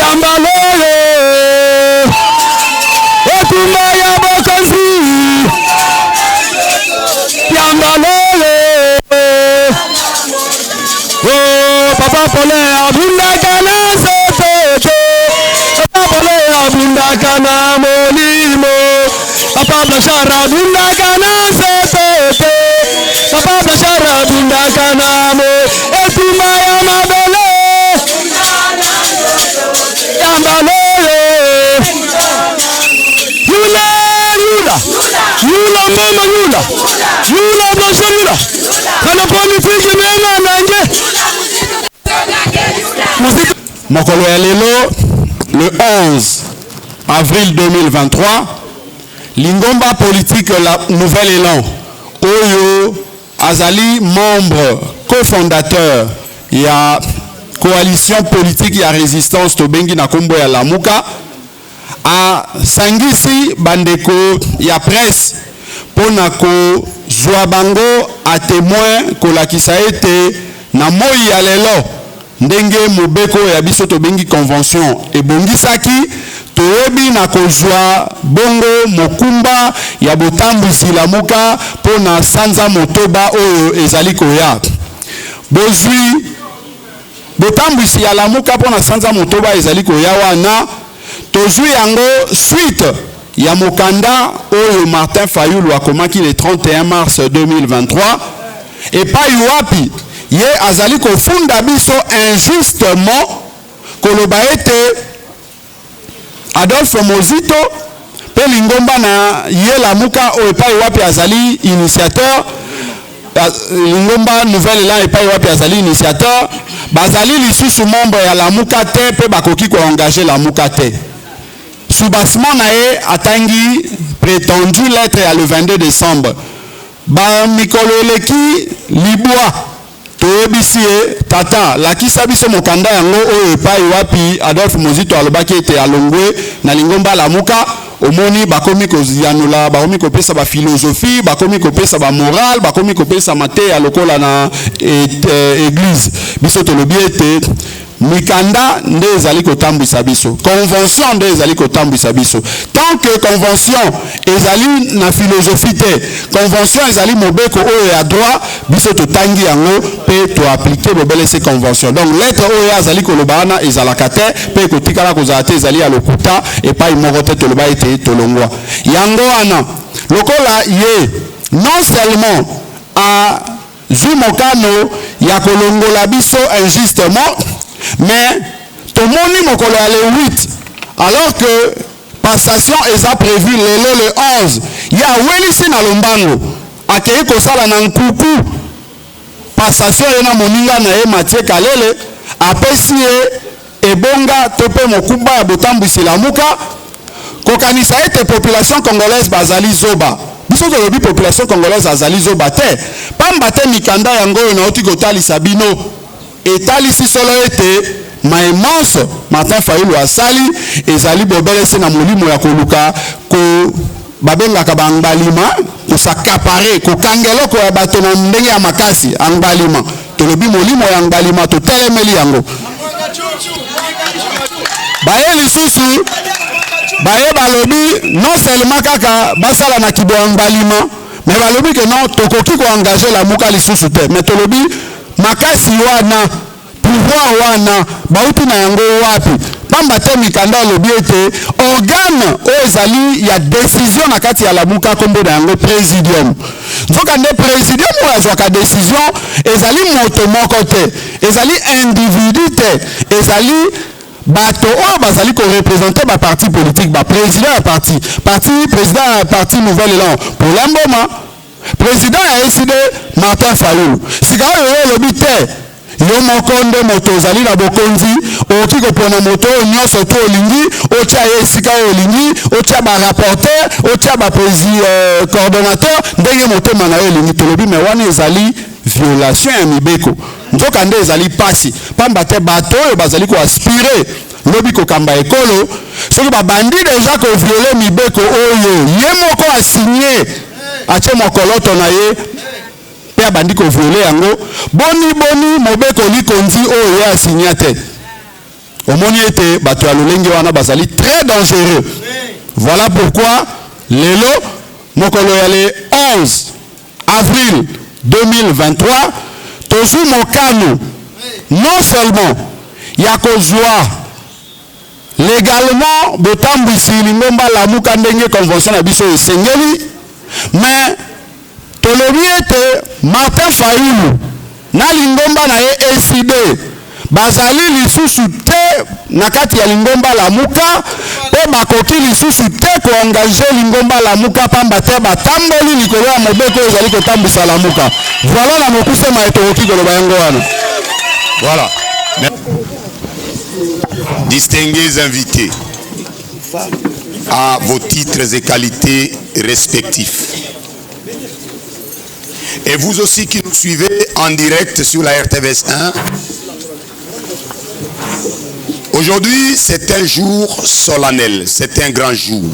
Yambalolo Otumba ya bokonzi Yambalolo Oh Papa Pole abunda kana sototo Papa Pole abunda kana molimo Papa Bashara abunda kana sototo Papa Bashara abunda kana mo Otumba ya mabele Yambalolo Yula mama yula Bashar yula Kana poni fiki mena nange Mokolo ya lelo le 11 avril 2023 Lingomba politique la Nouvel Élan Oyo Azali membre cofondateur ya coalition politique ya résistance Tobengi na kombo ya Lamuka a sangisi bandeko ya presse pona ko zwa bango a témoin ko lakisa ete na moi ya lelo ndenge mobeko ya biso Tobengi convention ebongisaki toyebi na kozwa bongo mokumba ya botambwisi Lamuka pona sanza motoba oyo ezali koya bozwi botambwisi ya Lamuka pona sanza motoba ezali koya wana tozwi yango suite ya mokanda oyo Martin Fayulu akomaki le 31 mars 2023 epai wapi ye azali kofunda biso injustement koloba ete Adolphe Mozito pe Lingomba na ye Lamuka oyo epai wapi azali initiateur Lingomba Nouvel Élan epai wapi azali initiateur bazali lisusu membre ya Lamuka te pe bakoki ko engager Lamuka te Soubassement nae atangi prétendu lettre à le 22 décembre. Ba mikolo eleki libwa toyebisi tata lakisa biso mokanda yango oyo epai wapi Adolphe Mozito alobaki ete alongwe na Lingomba Lamuka omoni bakomi kozianula bakomi kopesa ba philosophie bakomi kopesa ba moral bakomi kopesa mateya lokola na église biso tolobi ete mikanda nde ezali kotambwisa biso convention nde ezali kotambwisa biso tant que convention ezali na philosophie te convention ezali mobeko oyo ya droit biso totangi yango pe to appliquer bobele ces convention donc lettre oyo azali koloba wana ezalaka te pe kotikala kozala te ezali ya lokuta epai moko te toloba ete tolongwa yango wana lokola ye non seulement a zwi mokano ya kolongola biso injustement mais tout le monde mokolo le 8 alors que passation est prévue le 11 il y a welisi na lombango akei ko sala na nkuku passation ena moninga na e Mathieu Kalele apesi ebonga tope mokumba ya botambwisi Lamuka kokanisa ete population congolaise bazali zoba biso tolobi population congolaise azali zoba te pamba te mikanda yango na oti kotalisa bino etalisi solo ete maimance Martin Fayulu asali ezali bobelese na molimo ya koluka ko babengaka bangbalima kosakapare kokangelo ko ya bato na ndenge ya makasi angbalima tolobi molimo ya ngbalima totelemeli yango baye lisusu baye balobi non seulement kaka basala na kibo angbalima mais balobi que non tokoki ko engager Lamuka lisusu te mais tolobi makasi wana pouvoir wana bauti na yango wapi pamba te mikanda lobi ete organe o ezali ya décision na kati ya Lamuka kombo na yango présidium nzoka nde présidium oyo azwaka décision ezali moto moko te ezali individu te ezali bato oyo bazali ko représenter ba parti politique ba président ya parti président ya parti Nouvel Élan pour l'emboma président ya SID Martin Fayulu sika oyo lobi te yo mokonde moto ozali na bokonzi oki kopona moto nyonso to olingi otia esika olingi otia ba rapporteur otia ba coordonnateur ndenge motema na yo olingi tolobi me wana ezali violation ya mibeko nzoka nde ezali pasi pamba te bato oyo bazali ko aspirer lobi kokamba ekolo soki babandi deja ko violer mibeko oyo ye moko asigné atie mokoloto na ye pe abandi ko violer yango boni mobeko likonzi oyo ya signé te omoni ete bato ya lolenge wana bazali très dangereux. Voilà pourquoi lelo mokolo ya le 11 avril 2023 tozu mokano non seulement ya kozwa légalement botambwisi lingomba lamuka ndenge convention na biso esengeli, mais tolobi ete Martin Fayulu na lingomba na ye ECD bazali lisusu te na kati ya lingomba lamuka pe bakoki lisusu te koengage lingomba lamuka pamba te batamboli likolo ya mobeko ezali kotambwisa lamuka. Voilà na mokusema etokoki koloba yango wana. Voilà. Distingués invités, à vos titres et qualités respectifs. Et vous aussi qui nous suivez en direct sur la RTVS 1, aujourd'hui c'est un jour solennel, c'est un grand jour.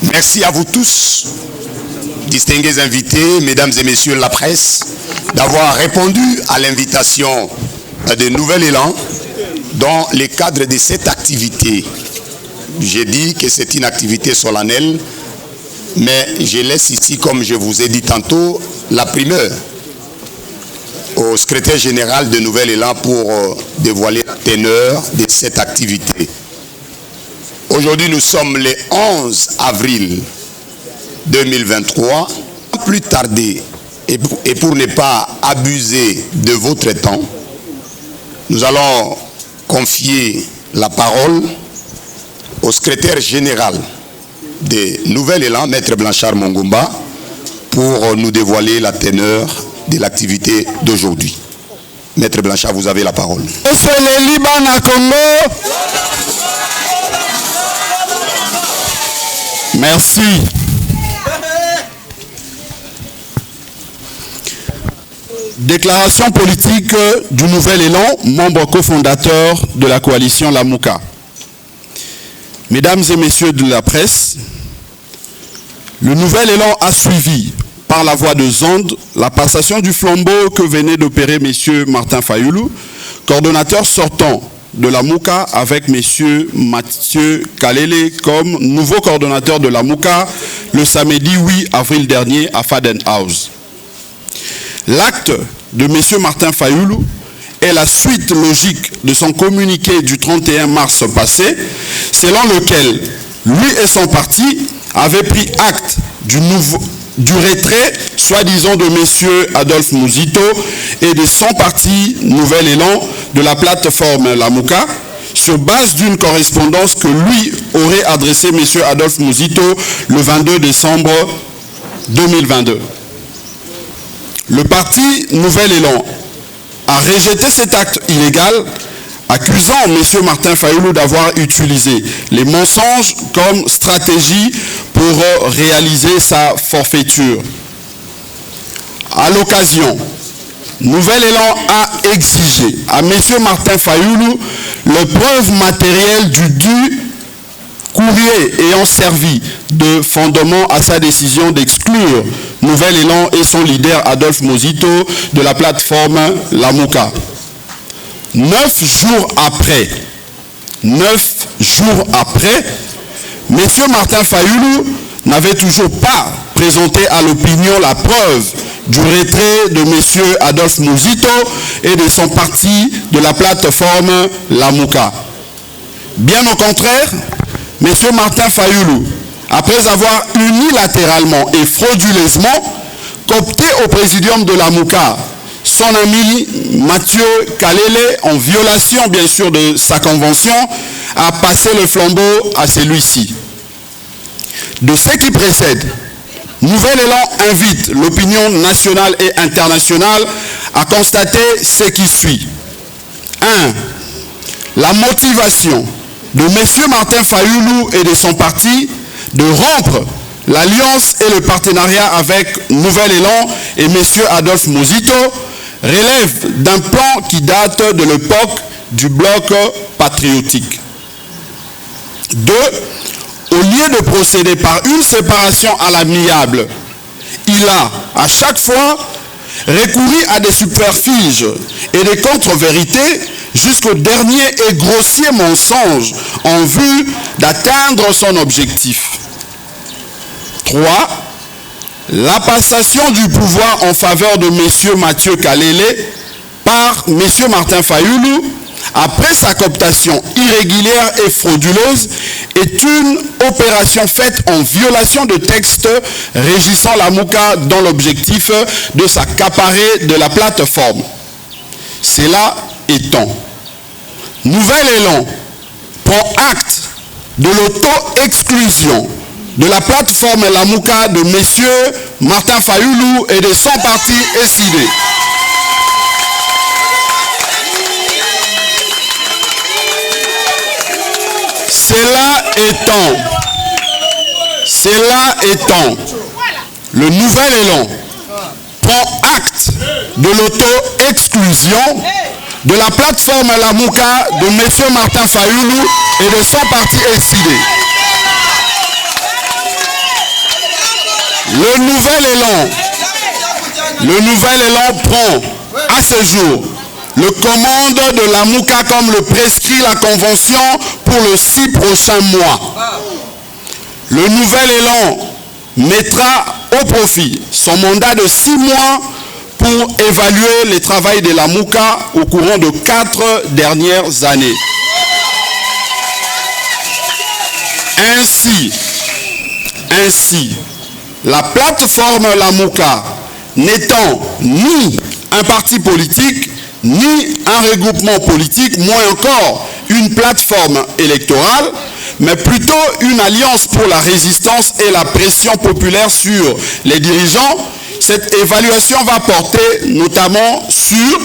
Merci à vous tous, distingués invités, mesdames et messieurs de la presse, d'avoir répondu à l'invitation de Nouvel Élan dans le cadre de cette activité. J'ai dit que c'est une activité solennelle, mais je laisse ici, comme je vous ai dit tantôt, la primeur au secrétaire général de Nouvel Élan pour dévoiler la teneur de cette activité. Aujourd'hui, nous sommes le 11 avril 2023. Sans plus tarder, et pour ne pas abuser de votre temps, nous allons confier la parole au secrétaire général de Nouvel Élan, Maître Blanchard Mongumba, pour nous dévoiler la teneur de l'activité d'aujourd'hui. Maître Blanchard, vous avez la parole. Merci. Déclaration politique du Nouvel Élan, membre cofondateur de la coalition Lamuka. Mesdames et messieurs de la presse, le Nouvel Élan a suivi par la voie de Zonde la passation du flambeau que venait d'opérer M. Martin Fayulu, coordonnateur sortant de Lamuka, avec M. Mathieu Kalele comme nouveau coordonnateur de Lamuka le samedi 8 avril dernier à Faden House. L'acte de M. Martin Fayulu est la suite logique de son communiqué du 31 mars passé, selon lequel lui et son parti avaient pris acte du retrait, soi-disant, de M. Adolphe Mouzito et de son parti Nouvel Élan de la plateforme Lamuka, sur base d'une correspondance que lui aurait adressée M. Adolphe Mouzito le 22 décembre 2022. Le parti Nouvel Élan a rejeté cet acte illégal, accusant M. Martin Fayulu d'avoir utilisé les mensonges comme stratégie pour réaliser sa forfaiture. À l'occasion, Nouvel Élan a exigé à M. Martin Fayulu les preuves matérielles du courrier ayant servi de fondement à sa décision d'exclure Nouvel Élan et son leader Adolphe Mouzito de la plateforme Lamuka. 9 jours après, M. Martin Fayulu n'avait toujours pas présenté à l'opinion la preuve du retrait de M. Adolphe Mouzito et de son parti de la plateforme Lamuka. Bien au contraire, M. Martin Fayulu, après avoir unilatéralement et frauduleusement coopté au présidium de Lamuka son ami Mathieu Kalele, en violation bien sûr de sa convention, a passé le flambeau à celui-ci. De ce qui précède, Nouvel Élan invite l'opinion nationale et internationale à constater ce qui suit. 1. La motivation de M. Martin Fayulu et de son parti de rompre l'alliance et le partenariat avec Nouvel Élan et M. Adolphe Mouzito relève d'un plan qui date de l'époque du bloc patriotique. 2. Au lieu de procéder par une séparation à l'amiable, il a à chaque fois recouru à des superfiges et des contre-vérités jusqu'au dernier et grossier mensonge en vue d'atteindre son objectif. 3. La passation du pouvoir en faveur de M. Mathieu Kalele par M. Martin Fayoulou après sa cooptation irrégulière et frauduleuse est une opération faite en violation de textes régissant la Mouka dans l'objectif de s'accaparer de la plateforme. Cela étant, Nouvel Élan prend acte de l'auto-exclusion de la plateforme La Mouka de M. Martin Fayoulou et de son parti SID. Cela étant, le Nouvel Élan prend acte de l'auto-exclusion de la plateforme La Mouka de M. Martin Fayoulou et de son parti SID. Le Nouvel Élan prend à ce jour le commande de la Mouka comme le prescrit la Convention pour les 6 prochains mois. Le Nouvel Élan mettra au profit son mandat de 6 mois pour évaluer le travail de la Mouka au courant de 4 dernières années. Ainsi, la plateforme La Mouka n'étant ni un parti politique, ni un regroupement politique, moins encore une plateforme électorale, mais plutôt une alliance pour la résistance et la pression populaire sur les dirigeants. Cette évaluation va porter notamment sur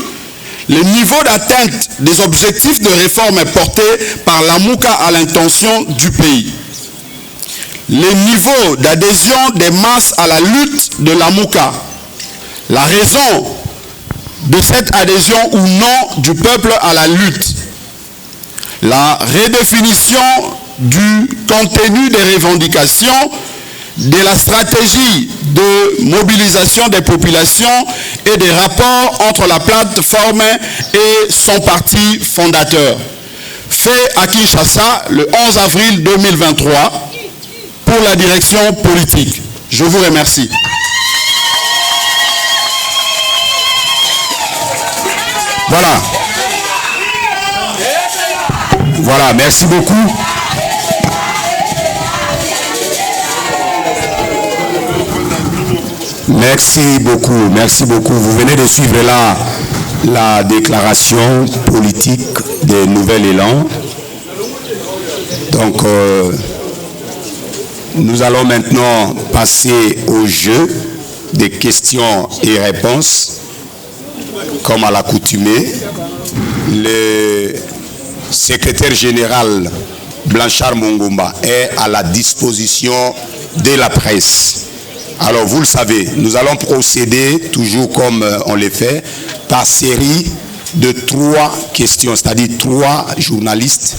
le niveau d'atteinte des objectifs de réforme portés par la Mouka à l'intention du pays, le niveau d'adhésion des masses à la lutte de la Mouka, la raison de cette adhésion ou non du peuple à la lutte, la redéfinition du contenu des revendications, de la stratégie de mobilisation des populations et des rapports entre la plateforme et son parti fondateur. Fait à Kinshasa le 11 avril 2023 pour la direction politique. Je vous remercie. Voilà, merci beaucoup. Merci beaucoup. Vous venez de suivre là la déclaration politique des Nouvel Élan. Donc, nous allons maintenant passer au jeu des questions et réponses. Comme à l'accoutumée, le secrétaire général Blanchard Mongomba est à la disposition de la presse. Alors vous le savez, nous allons procéder toujours comme on le fait, par série de 3 questions, c'est-à-dire 3 journalistes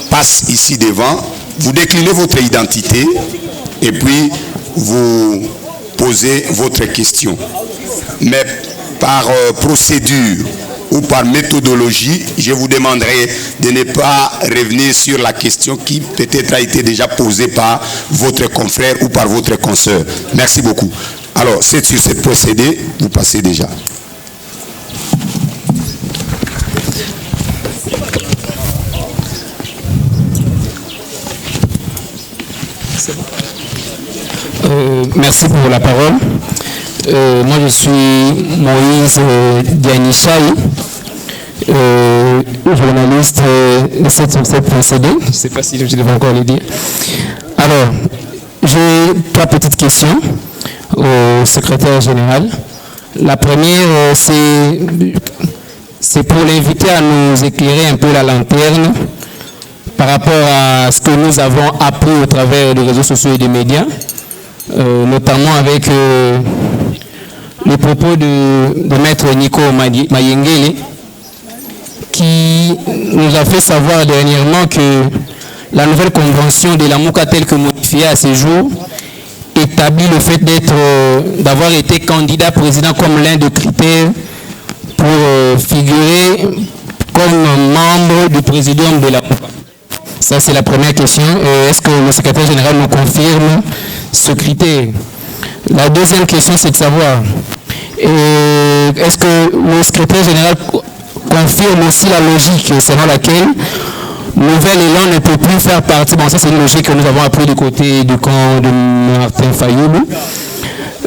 passent ici devant, vous déclinez votre identité et puis vous posez votre question. Mais par procédure ou par méthodologie, je vous demanderai de ne pas revenir sur la question qui peut-être a été déjà posée par votre confrère ou par votre consoeur. Merci beaucoup. Alors, c'est sur ce procédé, vous passez déjà. Merci pour la parole. Moi, je suis Moïse Dianichaï, journaliste de 7 procédés. Je ne sais pas si je devais encore le dire. Alors, j'ai 3 petites questions au secrétaire général. La première, c'est pour l'inviter à nous éclairer un peu la lanterne par rapport à ce que nous avons appris au travers des réseaux sociaux et des médias, notamment avec les propos de Maître Nico Mayengele, qui nous a fait savoir dernièrement que la nouvelle convention de la Mouka telle que modifiée à ce jour établit le fait d'avoir été candidat président comme l'un des critères pour figurer comme membre du présidium de la MOUCA? Ça, c'est la première question. Est-ce que le secrétaire général nous confirme ce critère? La deuxième question, c'est de savoir, est-ce que le secrétaire général confirme aussi la logique selon laquelle Nouvel Élan ne peut plus faire partie, bon ça c'est une logique que nous avons appris du côté du camp de Martin Fayoulou,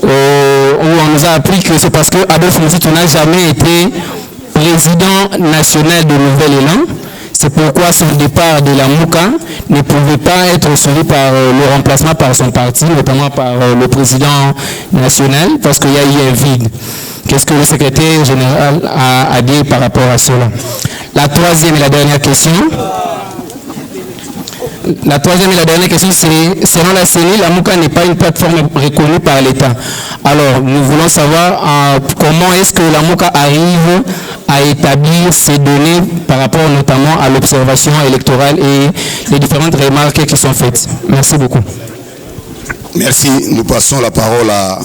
où on nous a appris que c'est parce que Adolphe Mouzitu n'a jamais été président national de Nouvel Élan. C'est pourquoi son départ de la MOUCA ne pouvait pas être suivi par le remplacement par son parti, notamment par le président national, parce qu'il y a eu un vide. Qu'est-ce que le secrétaire général a dit par rapport à cela? La troisième et la dernière question. C'est, selon la CENI, la MOUCA n'est pas une plateforme reconnue par l'État. Alors, nous voulons savoir comment est-ce que la MOUCA arrive à établir ces données par rapport notamment à l'observation électorale et les différentes remarques qui sont faites. Merci beaucoup. Merci. Nous passons la parole à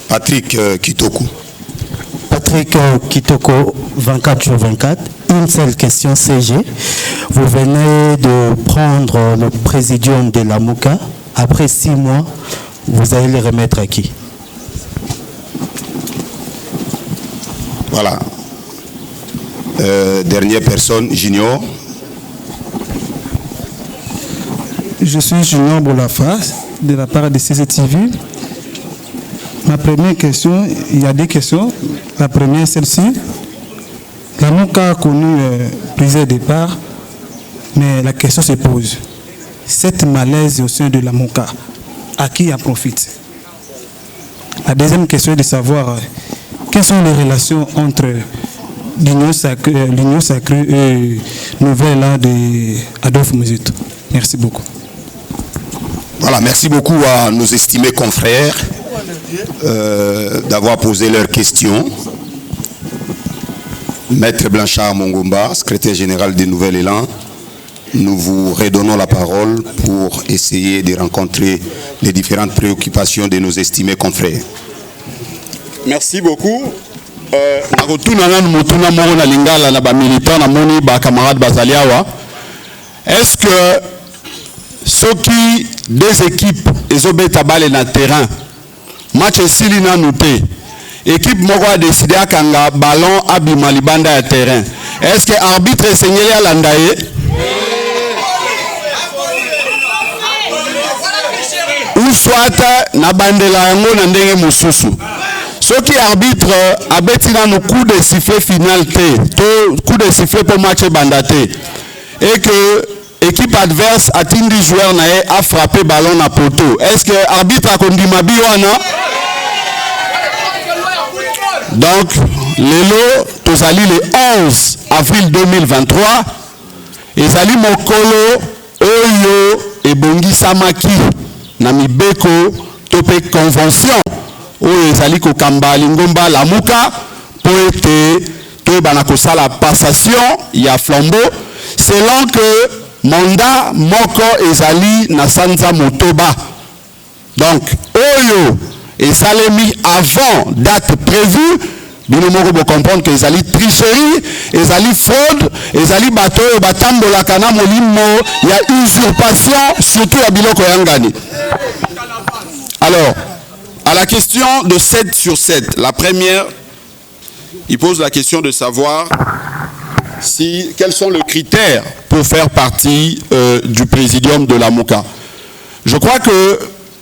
Patrick Kitoko. Patrick Kitoko, 24/24. Une seule question CG. Vous venez de prendre le présidium de la MOUCA. Après 6 mois, vous allez le remettre à qui? Voilà. Dernière personne, Junior. Je suis Junior Bolafa, de la part de CCTV. Ma première question, il y a 2 questions. La première, celle-ci. La MOUCA a connu plusieurs départs, mais la question se pose. Cette malaise au sein de la MOUCA, à qui en profite? La deuxième question est de savoir quelles sont les relations entre l'Union sacrée et Nouvel Élan d'Adolphe Mouzitu. Merci beaucoup. Voilà, merci beaucoup à nos estimés confrères d'avoir posé leurs questions. Maître Blanchard Mongomba, secrétaire général du Nouvel Élan, nous vous redonnons la parole pour essayer de rencontrer les différentes préoccupations de nos estimés confrères. Merci beaucoup. Est-ce que ceux qui des équipes et obétabale na terrain match esili na noté équipe moko a décidé à kanga ballon abima libanda ya terrain, est-ce que arbitre senyeli alanda ye ou soit na bandela yango na ndenge mosusu? Soki arbitre abeti na no coup de sifflet final te coup de sifflet pour match bandaté et que équipe adverse atteint joueur nae a frappé ballon na poteau, est-ce que arbitre a kondima biwana? Donc lelo tozali le 11 avril 2023 ezali mokolo oyo ebongisamaki na mibeko to pe convention oyo ezali kokamba lingomba la MOUCA po ete toyebana kosala passation ya flambeau selon que mandat moko ezali na sanza motoba. Donc oyo esalemi avant date prévue, bino moko bo comprendre que ezali tricherie, ezali fraude, ezali bato oyo batambolaka na molimo ya usurpation surtout ya biloko yangani. Alors, à la question de 7 sur 7, la première, il pose la question de savoir quels sont les critères pour faire partie du présidium de la MOUCA. Je crois que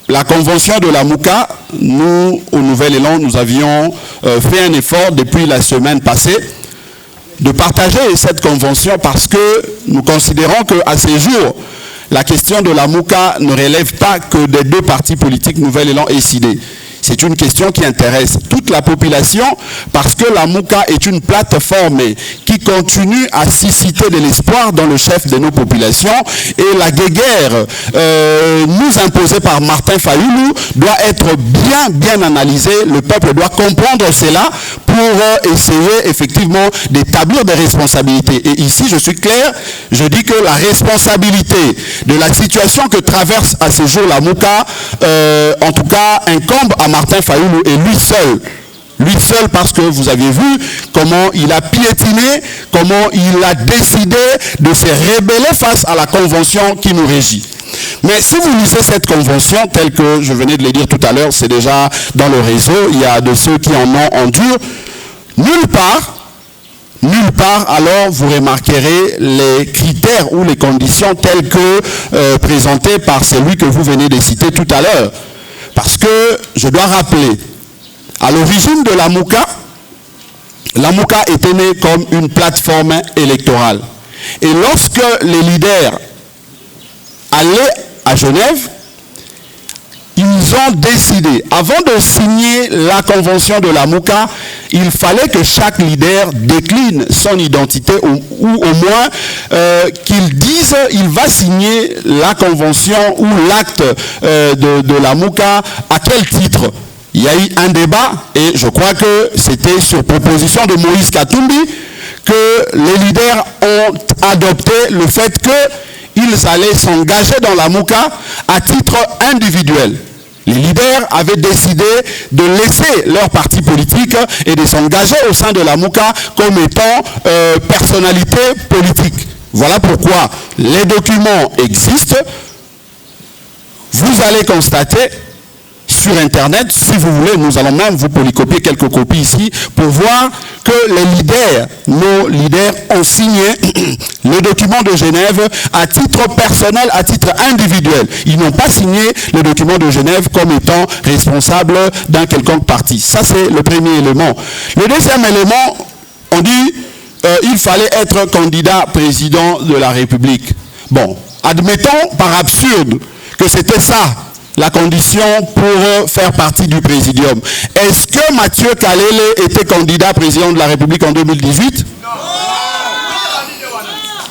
la convention de la MOUCA, nous, au Nouvel Élan, nous avions fait un effort depuis la semaine passée de partager cette convention parce que nous considérons qu'à ce jour, la question de la MOUCA ne relève pas que des 2 partis politiques Nouvel Élan et SIDE. C'est une question qui intéresse toute la population parce que la MOUCA est une plateforme qui continue à susciter de l'espoir dans le chef de nos populations et la guéguerre nous imposée par Martin Fayoulou doit être bien analysée. Le peuple doit comprendre cela pour essayer effectivement d'établir des responsabilités. Et ici, je suis clair, je dis que la responsabilité de la situation que traverse à ce jour la MOUCA, en tout cas, incombe à Martin Fayoulou et lui Lui seul, parce que vous avez vu comment il a piétiné, comment il a décidé de se rebeller face à la convention qui nous régit. Mais si vous lisez cette convention, telle que je venais de le dire tout à l'heure, c'est déjà dans le réseau, il y a de ceux qui en ont endure, nulle part, alors vous remarquerez les critères ou les conditions telles que présentées par celui que vous venez de citer tout à l'heure. Parce que je dois rappeler, à l'origine de la MOUCA était née comme une plateforme électorale. Et lorsque les leaders allaient à Genève, ils ont décidé, avant de signer la convention de la MOUCA, il fallait que chaque leader décline son identité ou au moins qu'il dise il va signer la convention ou l'acte de la MOUCA à quel titre. Il y a eu un débat et je crois que c'était sur proposition de Moïse Katumbi que les leaders ont adopté le fait qu'ils allaient s'engager dans la MOUCA à titre individuel. Les leaders avaient décidé de laisser leur parti politique et de s'engager au sein de la MOUCA comme étant personnalité politique. Voilà pourquoi les documents existent. Vous allez constater sur Internet, si vous voulez, nous allons même vous polycopier quelques copies ici pour voir que les leaders, nos leaders ont signé le document de Genève à titre personnel, à titre individuel. Ils n'ont pas signé le document de Genève comme étant responsable d'un quelconque parti. Ça, c'est le premier élément. Le deuxième élément, on dit il fallait être candidat président de la République. Bon, admettons par absurde que c'était ça la condition pour faire partie du présidium. Est-ce que Mathieu Kalele était candidat président de la République en 2018? Non.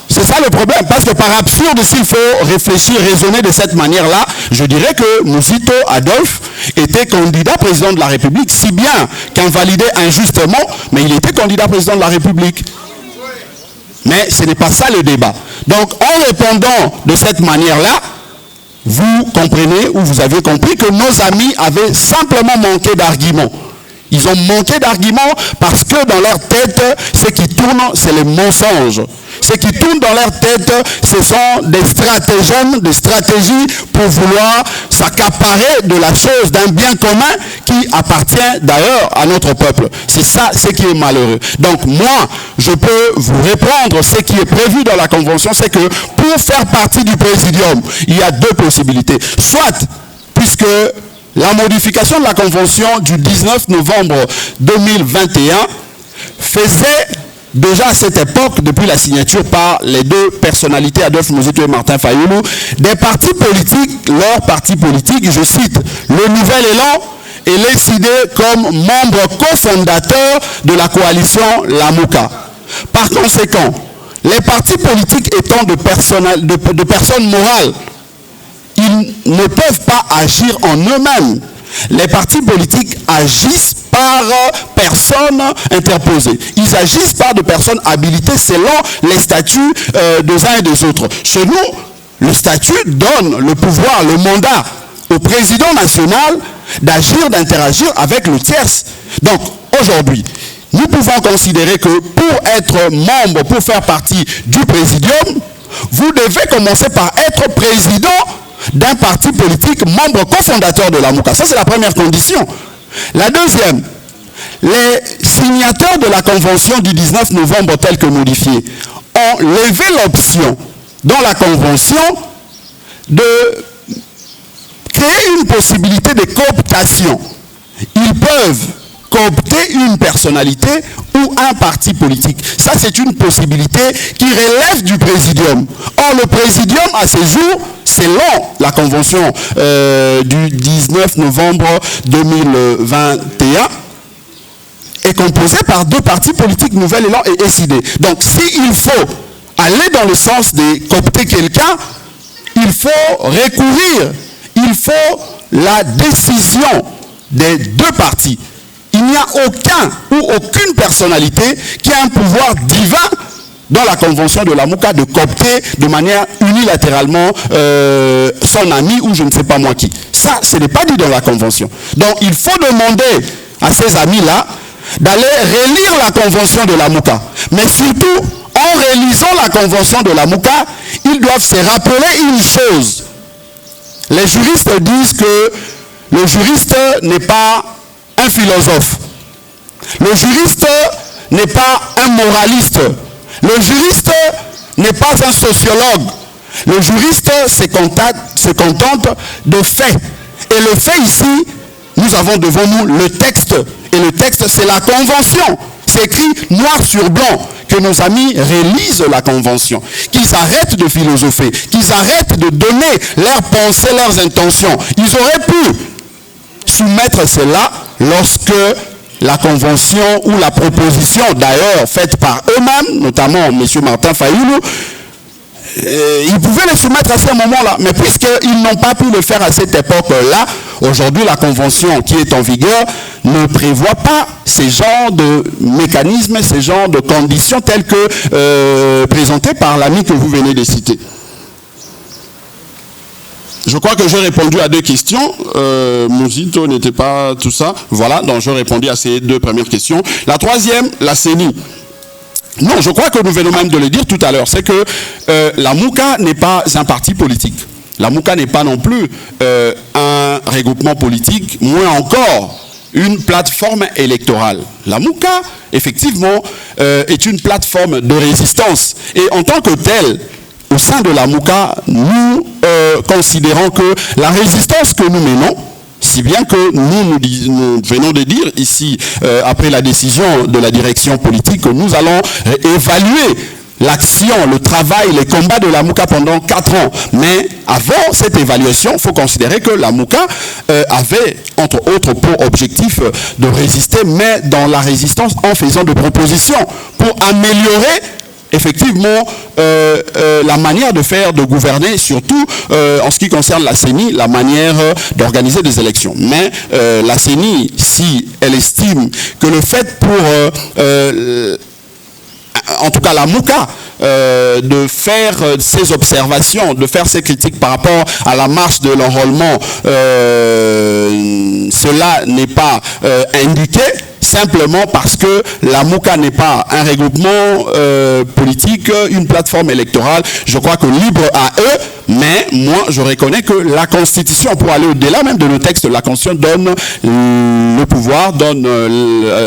C'est ça le problème, parce que par absurde, s'il faut réfléchir, raisonner de cette manière-là, je dirais que Mouzito Adolphe était candidat président de la République, si bien qu'invalidé injustement, mais il était candidat président de la République. Mais ce n'est pas ça le débat. Donc, en répondant de cette manière-là, vous comprenez ou vous avez compris que nos amis avaient simplement manqué d'arguments. Ils ont manqué d'arguments parce que dans leur tête, ce qui tourne, c'est les mensonges. Ce qui tourne dans leur tête, ce sont des stratagèmes, des stratégies pour vouloir s'accaparer de la chose, d'un bien commun qui appartient d'ailleurs à notre peuple. C'est ça ce qui est malheureux. Donc moi, je peux vous répondre, ce qui est prévu dans la convention, c'est que pour faire partie du présidium, il y a deux possibilités. Soit, puisque la modification de la convention du 19 novembre 2021 faisait déjà à cette époque, depuis la signature par les deux personnalités, Adolphe Mouzito et Martin Fayoulou, des partis politiques, leurs partis politiques, je cite, le Nouvel Élan est décidé comme membre cofondateur de la coalition La MOUCA. Par conséquent, les partis politiques étant de personnes morales, ils ne peuvent pas agir en eux-mêmes. Les partis politiques agissent par personnes interposées. Ils agissent par de personnes habilitées selon les statuts des uns et des autres. Chez nous, le statut donne le pouvoir, le mandat au président national d'agir, d'interagir avec le tierce. Donc, aujourd'hui, nous pouvons considérer que pour être membre, pour faire partie du présidium, vous devez commencer par être président d'un parti politique, membre cofondateur de la MOUCA. Ça, c'est la première condition. La deuxième, les signataires de la convention du 19 novembre telle que modifiée ont levé l'option dans la convention de créer une possibilité de cooptation. Ils peuvent coopter une personnalité ou un parti politique. Ça, c'est une possibilité qui relève du présidium. Or, le présidium, à ce jour, selon la convention du 19 novembre 2021, est composé par deux partis politiques, Nouvel Élan et SID. Donc, s'il faut aller dans le sens de coopter quelqu'un, il faut recourir, il faut la décision des deux partis. Il n'y a aucun ou aucune personnalité qui a un pouvoir divin dans la convention de la MOUCA de coopter de manière unilatéralement son ami ou je ne sais pas moi qui. Ça, ce n'est pas dit dans la convention. Donc, il faut demander à ces amis-là d'aller relire la convention de la Mouka. Mais surtout, en réalisant la convention de la Mouka, ils doivent se rappeler une chose. Les juristes disent que le juriste n'est pas un philosophe. Le juriste n'est pas un moraliste. Le juriste n'est pas un sociologue. Le juriste se contente de faits. Et le fait ici, nous avons devant nous le texte. Et le texte, c'est la convention. C'est écrit noir sur blanc. Que nos amis réalisent la convention. Qu'ils arrêtent de philosopher. Qu'ils arrêtent de donner leurs pensées, leurs intentions. Ils auraient pu soumettre cela lorsque la convention ou la proposition d'ailleurs faite par eux-mêmes, notamment M. Martin Fayoulou, ils pouvaient les soumettre à ce moment-là. Mais puisqu'ils n'ont pas pu le faire à cette époque-là, aujourd'hui la convention qui est en vigueur ne prévoit pas ces genres de mécanismes, ces genres de conditions telles que présentées par l'ami que vous venez de citer. Je crois que j'ai répondu à 2 questions. Mouzito n'était pas tout ça. Voilà, donc j'ai répondu à ces 2 premières questions. La troisième, la CENI. Non, je crois que nous venons même de le dire tout à l'heure. C'est que la Mouka n'est pas un parti politique. La Mouka n'est pas non plus un regroupement politique, moins encore une plateforme électorale. La Mouka, effectivement, est une plateforme de résistance. Et en tant que telle, au sein de la Mouka, nous considérons que la résistance que nous menons, si bien que nous venons de dire ici, après la décision de la direction politique, que nous allons évaluer l'action, le travail, les combats de la Mouka pendant 4 ans. Mais avant cette évaluation, il faut considérer que la Mouka avait, entre autres, pour objectif de résister, mais dans la résistance en faisant des propositions pour améliorer effectivement la manière de faire, de gouverner, surtout en ce qui concerne la CENI, la manière d'organiser des élections. Mais la CENI, si elle estime que le fait pour en tout cas la Mouka, de faire ses observations, de faire ses critiques par rapport à la marche de l'enrôlement, cela n'est pas indiqué, simplement parce que la Mouka n'est pas un regroupement politique, une plateforme électorale. Je crois que libre à eux, mais moi je reconnais que la Constitution, pour aller au-delà même de nos textes, la Constitution donne le pouvoir, donne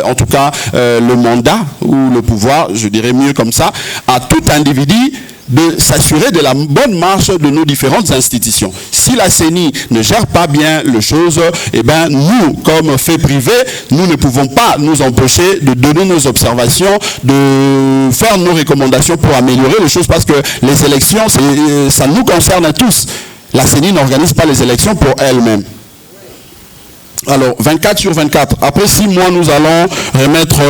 en tout cas le mandat, ou le pouvoir, je dirais mieux comme ça, à tout individu de s'assurer de la bonne marche de nos différentes institutions. Si la CENI ne gère pas bien les choses, eh bien nous, comme fait privé, nous ne pouvons pas nous empêcher de donner nos observations, de faire nos recommandations pour améliorer les choses, parce que les élections, ça nous concerne tous. La CENI n'organise pas les élections pour elle-même. Alors, 24 sur 24. Après 6 mois, nous allons remettre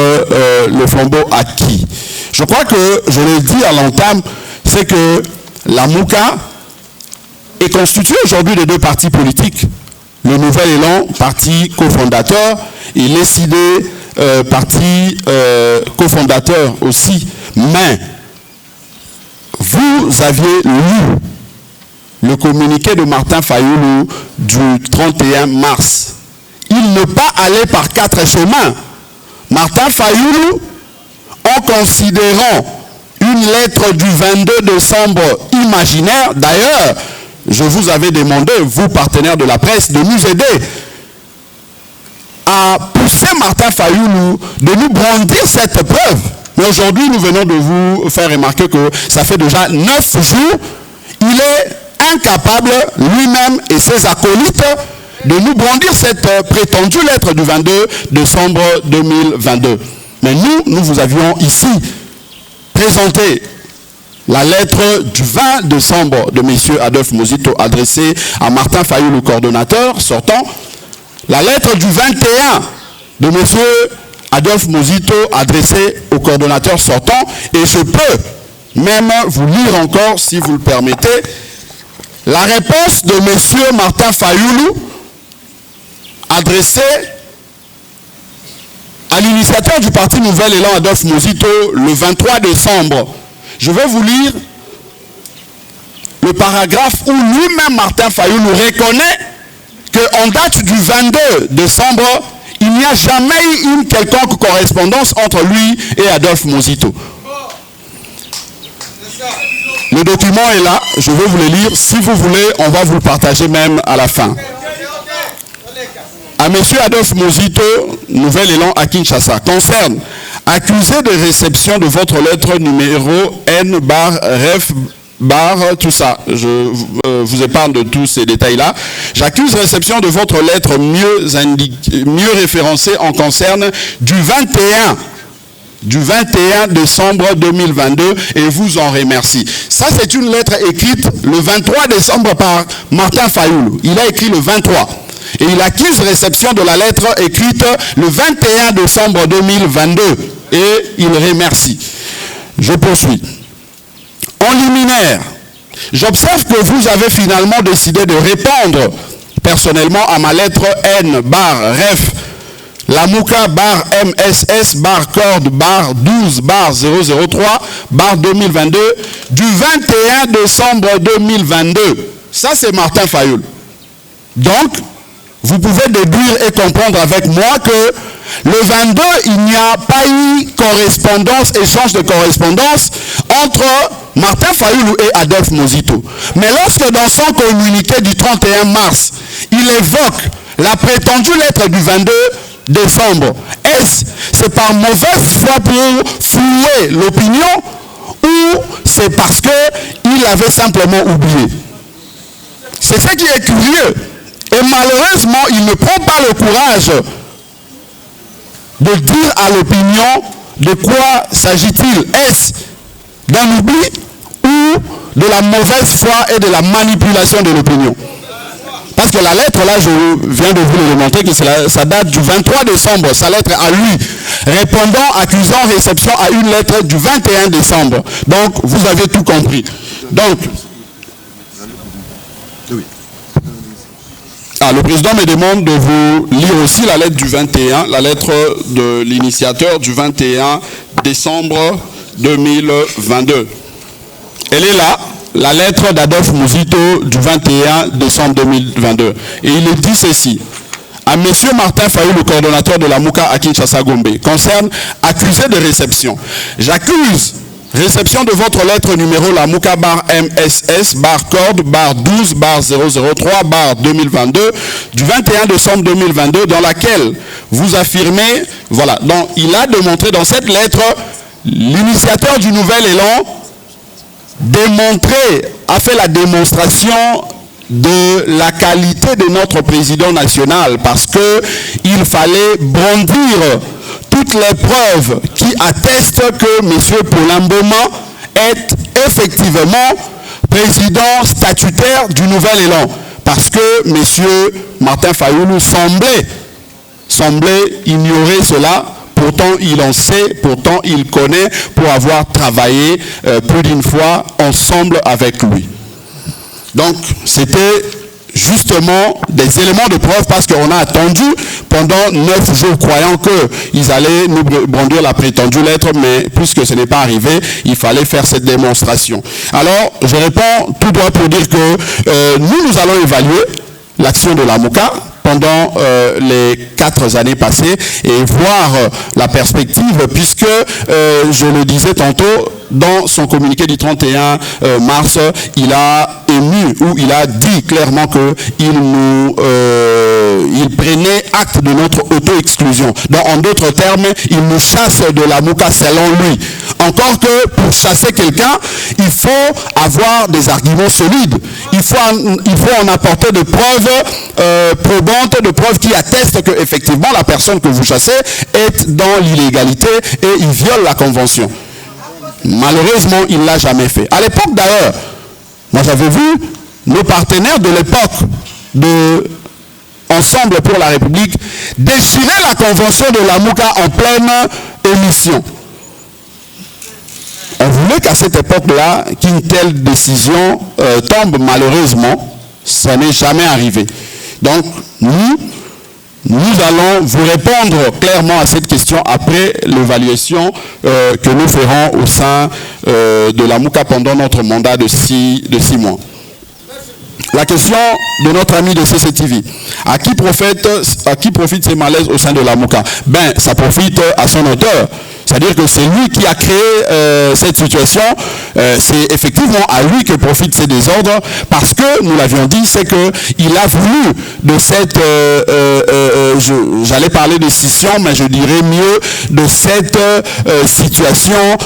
le flambeau à qui? Je crois que, je l'ai dit à l'entame, c'est que la Mouka est constituée aujourd'hui de 2 partis politiques. Le Nouvel Élan, parti cofondateur, et l'ESID, parti cofondateur aussi. Mais, vous aviez lu le communiqué de Martin Fayoulou du 31 mars. Il ne pas aller par 4 chemins. Martin Fayoulou, en considérant une lettre du 22 décembre imaginaire, d'ailleurs, je vous avais demandé, vous partenaires de la presse, de nous aider à pousser Martin Fayoulou de nous brandir cette preuve. Mais aujourd'hui, nous venons de vous faire remarquer que ça fait déjà 9 jours, il est incapable, lui-même et ses acolytes, de nous brandir cette prétendue lettre du 22 décembre 2022. Mais nous vous avions ici présenté la lettre du 20 décembre de M. Adolphe Mouzito adressée à Martin Fayoulou, le coordonnateur sortant. La lettre du 21 de M. Adolphe Mouzito adressée au coordonnateur sortant. Et je peux même vous lire encore, si vous le permettez, la réponse de M. Martin Fayoulou adressée à l'initiateur du parti Nouvel Élan, Adolphe Mouzito, le 23 décembre. Je vais vous lire le paragraphe où lui-même, Martin Fayoulou, reconnaît qu'en date du 22 décembre, il n'y a jamais eu une quelconque correspondance entre lui et Adolphe Mozito. Le document est là, je vais vous le lire. Si vous voulez, on va vous le partager même à la fin. À M. Adolphe Mozito, Nouvel Élan à Kinshasa, concerne accusé de réception de votre lettre numéro N/ref tout ça. Je vous épargne de tous ces détails-là. J'accuse réception de votre lettre mieux référencée en concerne du 21 décembre 2022 et vous en remercie. Ça, c'est une lettre écrite le 23 décembre par Martin Fayoulou. Il a écrit le 23. Et il accuse réception de la lettre écrite le 21 décembre 2022 et il remercie. Je poursuis. En liminaire, j'observe que vous avez finalement décidé de répondre personnellement à ma lettre N/ref Lamouka-MSS/corde/12/003/2022 du 21 décembre 2022. Ça, c'est Martin Fayoul. Donc, vous pouvez déduire et comprendre avec moi que le 22, il n'y a pas eu correspondance, échange de correspondance entre Martin Fayoulou et Adolphe Mozito. Mais lorsque dans son communiqué du 31 mars, il évoque la prétendue lettre du 22 décembre, c'est par mauvaise foi pour flouer l'opinion ou c'est parce qu'il avait simplement oublié? C'est ce qui est curieux. Et malheureusement, il ne prend pas le courage de dire à l'opinion de quoi s'agit-il. Est-ce d'un oubli ou de la mauvaise foi et de la manipulation de l'opinion? Parce que la lettre, là, je viens de vous le démontrer, que ça date du 23 décembre, sa lettre à lui, répondant, accusant réception à une lettre du 21 décembre. Donc, vous avez tout compris. Donc, le président me demande de vous lire aussi la lettre du 21, la lettre de l'initiateur du 21 décembre 2022. Elle est là, la lettre d'Adolphe Mozito du 21 décembre 2022. Et il dit ceci. À M. Martin Fayoulou, le coordonnateur de la Mouka à Kinshasa Gombe, concerne accusé de réception. J'accuse réception de votre lettre numéro Lamouka-MSS/corde/12/003/2022 du 21 décembre 2022 dans laquelle vous affirmez, voilà, donc il a démontré dans cette lettre, l'initiateur du Nouvel Élan a fait la démonstration de la qualité de notre président national parce que il fallait brandir toutes les preuves qui attestent que M. Paulin Mboma est effectivement président statutaire du Nouvel Élan. Parce que M. Martin Fayoulou semblait ignorer cela. Pourtant, il en sait, pourtant, il connaît pour avoir travaillé plus d'une fois ensemble avec lui. Donc, c'était justement des éléments de preuve parce qu'on a attendu pendant 9 jours croyant qu'ils allaient nous brandir la prétendue lettre, mais puisque ce n'est pas arrivé, il fallait faire cette démonstration. Alors, je réponds tout droit pour dire que nous allons évaluer l'action de la Mouka pendant les 4 années passées et voir la perspective puisque, je le disais tantôt, dans son communiqué du 31 mars, il a ému ou il a dit clairement qu'il prenait acte de notre auto-exclusion. Donc, en d'autres termes, il nous chasse de la Mouka selon lui. Encore que pour chasser quelqu'un, il faut avoir des arguments solides. Il faut en apporter de preuves probantes, de preuves qui attestent que effectivement la personne que vous chassez est dans l'illégalité et il viole la convention. Malheureusement, il ne l'a jamais fait. À l'époque d'ailleurs, moi j'avais vu nos partenaires de l'époque de Ensemble pour la République déchirer la convention de la Mouka en pleine émission. On voulait qu'à cette époque-là, qu'une telle décision tombe, malheureusement, ça n'est jamais arrivé. Donc, nous allons vous répondre clairement à cette question après l'évaluation que nous ferons au sein de la Mouka pendant notre mandat de 6 mois. la question de notre ami de CCTV. À qui profite ces malaises au sein de la MOCA? Ben, ça profite à son auteur. C'est-à-dire que c'est lui qui a créé cette situation. C'est effectivement à lui que profitent ces désordres parce que, nous l'avions dit, c'est qu'il a voulu de cette, j'allais parler de scission, mais je dirais mieux de cette situation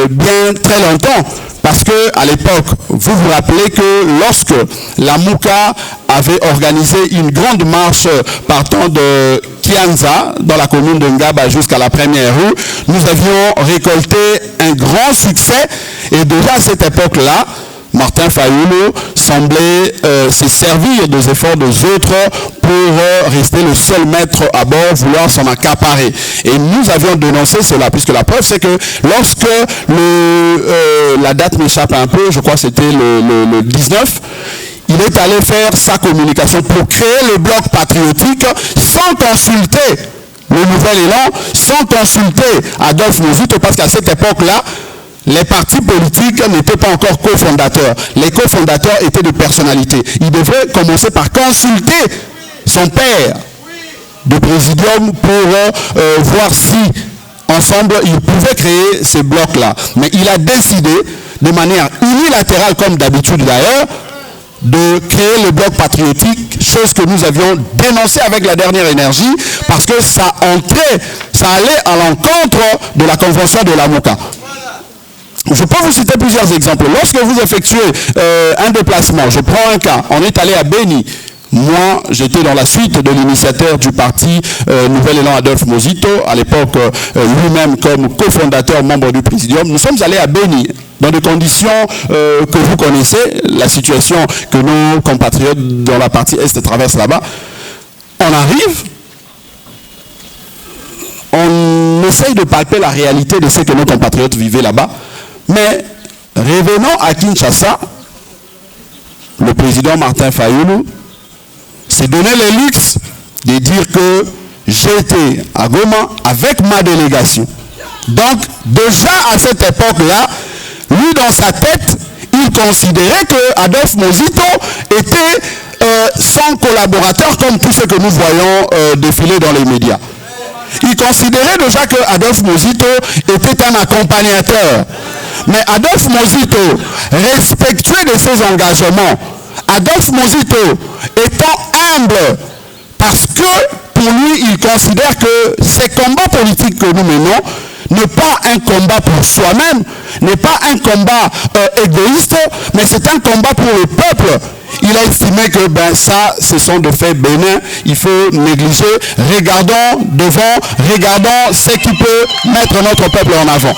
bien très longtemps. Parce que à l'époque, vous vous rappelez que lorsque la MOCA avait organisé une grande marche partant de Kianza, dans la commune de Ngaba jusqu'à la première rue, nous avions récolté un grand succès. Et déjà à cette époque-là, Martin Fayulu semblait se servir des efforts des autres pour rester le seul maître à bord, vouloir s'en accaparer. Et nous avions dénoncé cela, puisque la preuve c'est que lorsque la date m'échappe un peu, je crois que c'était le 19, il est allé faire sa communication pour créer le bloc patriotique sans consulter le Nouvel Élan, sans consulter Adolphe Mozito, parce qu'à cette époque-là, les partis politiques n'étaient pas encore cofondateurs. Les cofondateurs étaient des personnalités. Il devait commencer par consulter son père de présidium pour voir si, ensemble, ils pouvaient créer ces blocs-là. Mais il a décidé, de manière unilatérale, comme d'habitude d'ailleurs, de créer le bloc patriotique, chose que nous avions dénoncée avec la dernière énergie, parce que ça allait à l'encontre de la convention de la MOCA. Je peux vous citer plusieurs exemples. Lorsque vous effectuez un déplacement, je prends un cas, on est allé à Béni. Moi, j'étais dans la suite de l'initiateur du parti Nouvel Élan Adolphe Mozito, à l'époque lui-même comme cofondateur, membre du présidium. Nous sommes allés à Béni, dans des conditions que vous connaissez, la situation que nos compatriotes dans la partie Est traversent là-bas. On arrive, on essaye de palper la réalité de ce que nos compatriotes vivaient là-bas. Mais revenons à Kinshasa, le président Martin Fayulu s'est donné le luxe de dire que j'étais à Goma avec ma délégation. Donc déjà à cette époque-là, lui dans sa tête, il considérait que Adolphe Mozito était son collaborateur comme tous ceux que nous voyons défiler dans les médias. Il considérait déjà que Adolphe Mozito était un accompagnateur. Mais Adolphe Mozito, respectueux de ses engagements, Adolphe Mozito étant humble, parce que pour lui, il considère que ces combats politiques que nous menons n'est pas un combat pour soi-même, n'est pas un combat égoïste, mais c'est un combat pour le peuple. Il a estimé que ça, ce sont des faits bénins, il faut négliger. Regardons devant, regardons ce qui peut mettre notre peuple en avant.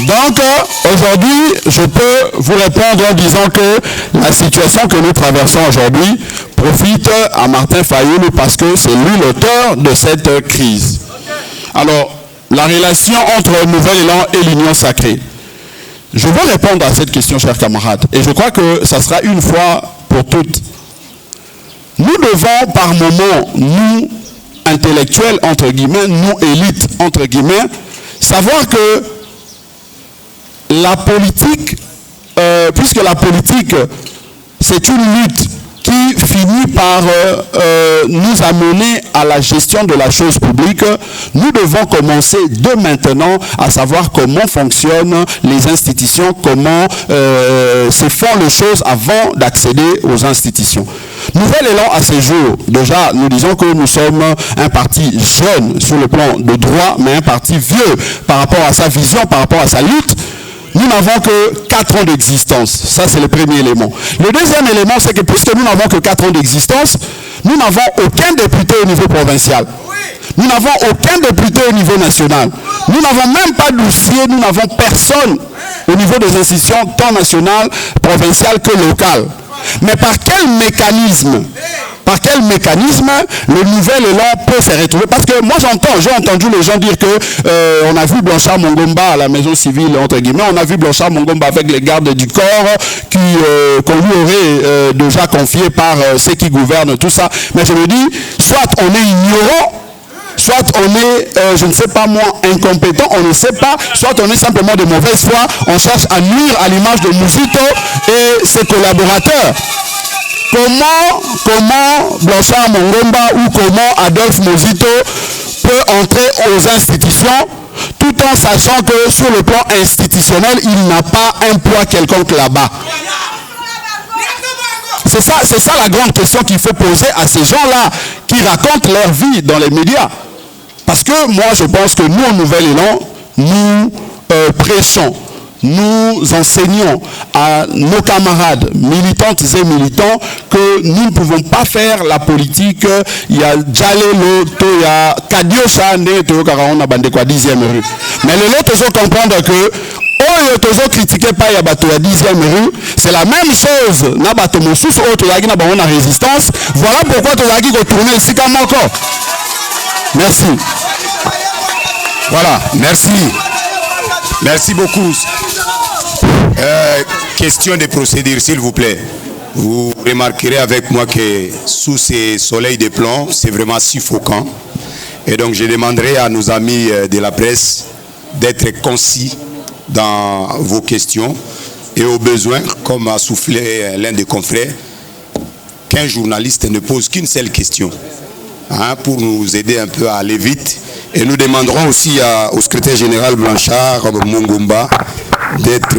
Donc, aujourd'hui, je peux vous répondre en disant que la situation que nous traversons aujourd'hui profite à Martin Fayulu parce que c'est lui l'auteur de cette crise. Alors, la relation entre Nouvel Élan et l'Union Sacrée. Je veux répondre à cette question, chers camarades, et je crois que ça sera une fois pour toutes. Nous devons, par moment, nous, intellectuels, entre guillemets, nous, élites, entre guillemets, savoir que la politique, puisque la politique, c'est une lutte qui finit par nous amener à la gestion de la chose publique, nous devons commencer dès maintenant à savoir comment fonctionnent les institutions, comment se font les choses avant d'accéder aux institutions. Nouvel Élan à ce jour, déjà nous disons que nous sommes un parti jeune sur le plan de droit, mais un parti vieux par rapport à sa vision, par rapport à sa lutte. Nous n'avons que 4 ans d'existence. Ça, c'est le premier élément. Le deuxième élément, c'est que puisque nous n'avons que 4 ans d'existence, nous n'avons aucun député au niveau provincial. Nous n'avons aucun député au niveau national. Nous n'avons même pas d'huissier, nous n'avons personne au niveau des institutions, tant nationales, provinciales que locales. Mais par quel mécanisme le Nouvel Élan peut se retrouver? Parce que moi j'ai entendu les gens dire que on a vu Blanchard Mongomba à la maison civile, entre guillemets, on a vu Blanchard Mongomba avec les gardes du corps qu'on lui aurait déjà confié par ceux qui gouvernent, tout ça. Mais je me dis, soit on est ignorant, soit on est, je ne sais pas moi, incompétent, on ne sait pas, soit on est simplement de mauvaise foi, on cherche à nuire à l'image de Mouzito et ses collaborateurs. Comment Blanchard Mongomba ou comment Adolphe Mouzito peut entrer aux institutions tout en sachant que sur le plan institutionnel, il n'a pas un poids quelconque là-bas. C'est ça la grande question qu'il faut poser à ces gens-là qui racontent leur vie dans les médias. Parce que moi, je pense que nous, au Nouvel Élan, nous prêchons, nous enseignons à nos camarades militantes et militants que nous ne pouvons pas faire la politique. Il y a Djalelo, il y a Kadiocha, il y a 10e rue. Mais le lot, il faut comprendre que toujours critiqué par la 10e rue, c'est la même chose. Na bato mosusu na résistance. Voilà pourquoi tu as retourner ici comme encore. Merci. Voilà, merci. Merci beaucoup. Question de procédure, s'il vous plaît. Vous remarquerez avec moi que sous ces soleils de plomb, c'est vraiment suffocant. Et donc je demanderai à nos amis de la presse d'être concis dans vos questions et au besoin, comme a soufflé l'un des confrères, qu'un journaliste ne pose qu'une seule question, pour nous aider un peu à aller vite. Et nous demanderons aussi au secrétaire général Blanchard Mongomba d'être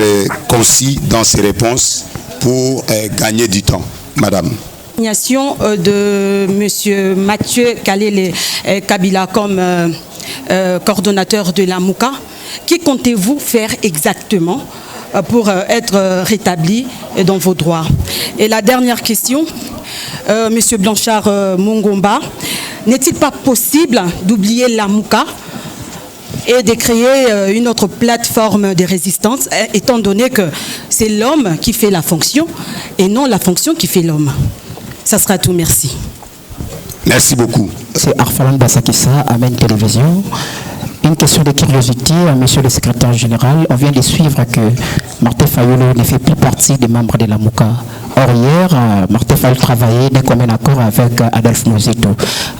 concis dans ses réponses pour gagner du temps. Madame. De M. Mathieu Kalele Kabila comme coordonnateur de la MOUCA. Qui comptez-vous faire exactement pour être rétabli dans vos droits? Et la dernière question, M. Blanchard Mongomba, n'est-il pas possible d'oublier la MOUCA et de créer une autre plateforme de résistance, étant donné que c'est l'homme qui fait la fonction et non la fonction qui fait l'homme? Ça sera tout, merci. Merci beaucoup. C'est Arfalan Bassakissa, Amen Télévision. Une question de curiosité à monsieur le secrétaire général. On vient de suivre que Martin Fayulu ne fait plus partie des membres de la MOUCA. Or hier, Martin Fayulu travaillait d'un commun accord avec Adolphe Mouzito.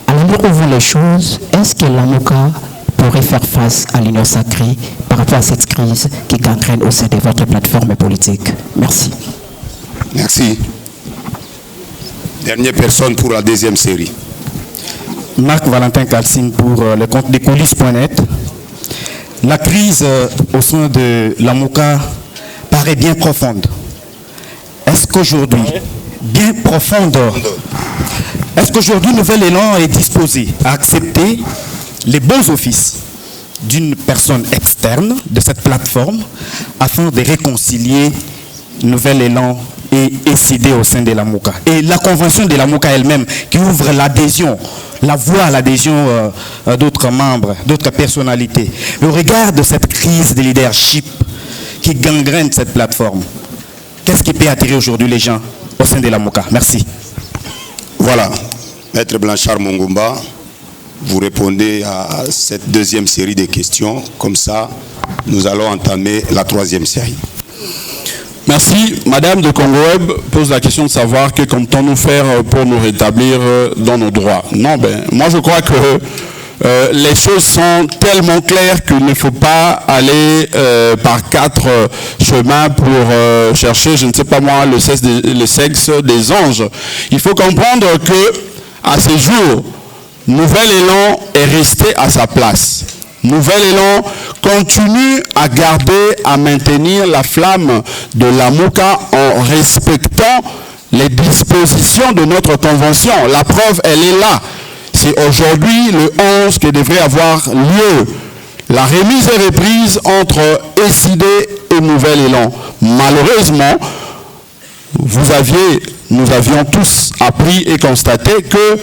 À l'endroit où vont les choses, est-ce que la MOUCA pourrait faire face à l'union sacrée par rapport à cette crise qui gangrène au sein de votre plateforme politique? Merci. Merci. Dernière personne pour la deuxième série. Marc-Valentin Kalsing pour le compte des coulisses.net. La crise au sein de la MOUCA paraît bien profonde. Est-ce qu'aujourd'hui, bien profonde, est-ce qu'aujourd'hui Nouvel Élan est disposé à accepter les bons offices d'une personne externe de cette plateforme afin de réconcilier Nouvel Élan et SID au sein de la MOUCA? Et la convention de la MOUCA elle-même qui ouvre l'adhésion, la voie à l'adhésion d'autres membres, d'autres personnalités. Au regard de cette crise de leadership qui gangrène cette plateforme, qu'est-ce qui peut attirer aujourd'hui les gens au sein de la MOUCA? Merci. Voilà, Maître Blanchard Mongomba, vous répondez à cette deuxième série de questions. Comme ça, nous allons entamer la troisième série. Merci. Madame de Congo Web pose la question de savoir que comptons-nous faire pour nous rétablir dans nos droits. Non, moi je crois que les choses sont tellement claires qu'il ne faut pas aller par 4 chemins pour chercher, je ne sais pas moi, le sexe des anges. Il faut comprendre que à ces jours, Nouvel Élan est resté à sa place. Nouvel Élan continue à garder, à maintenir la flamme de la MOUCA en respectant les dispositions de notre convention. La preuve, elle est là. C'est aujourd'hui, le 11, que devrait avoir lieu la remise et reprise entre SID et Nouvel Élan. Malheureusement, nous avions tous appris et constaté que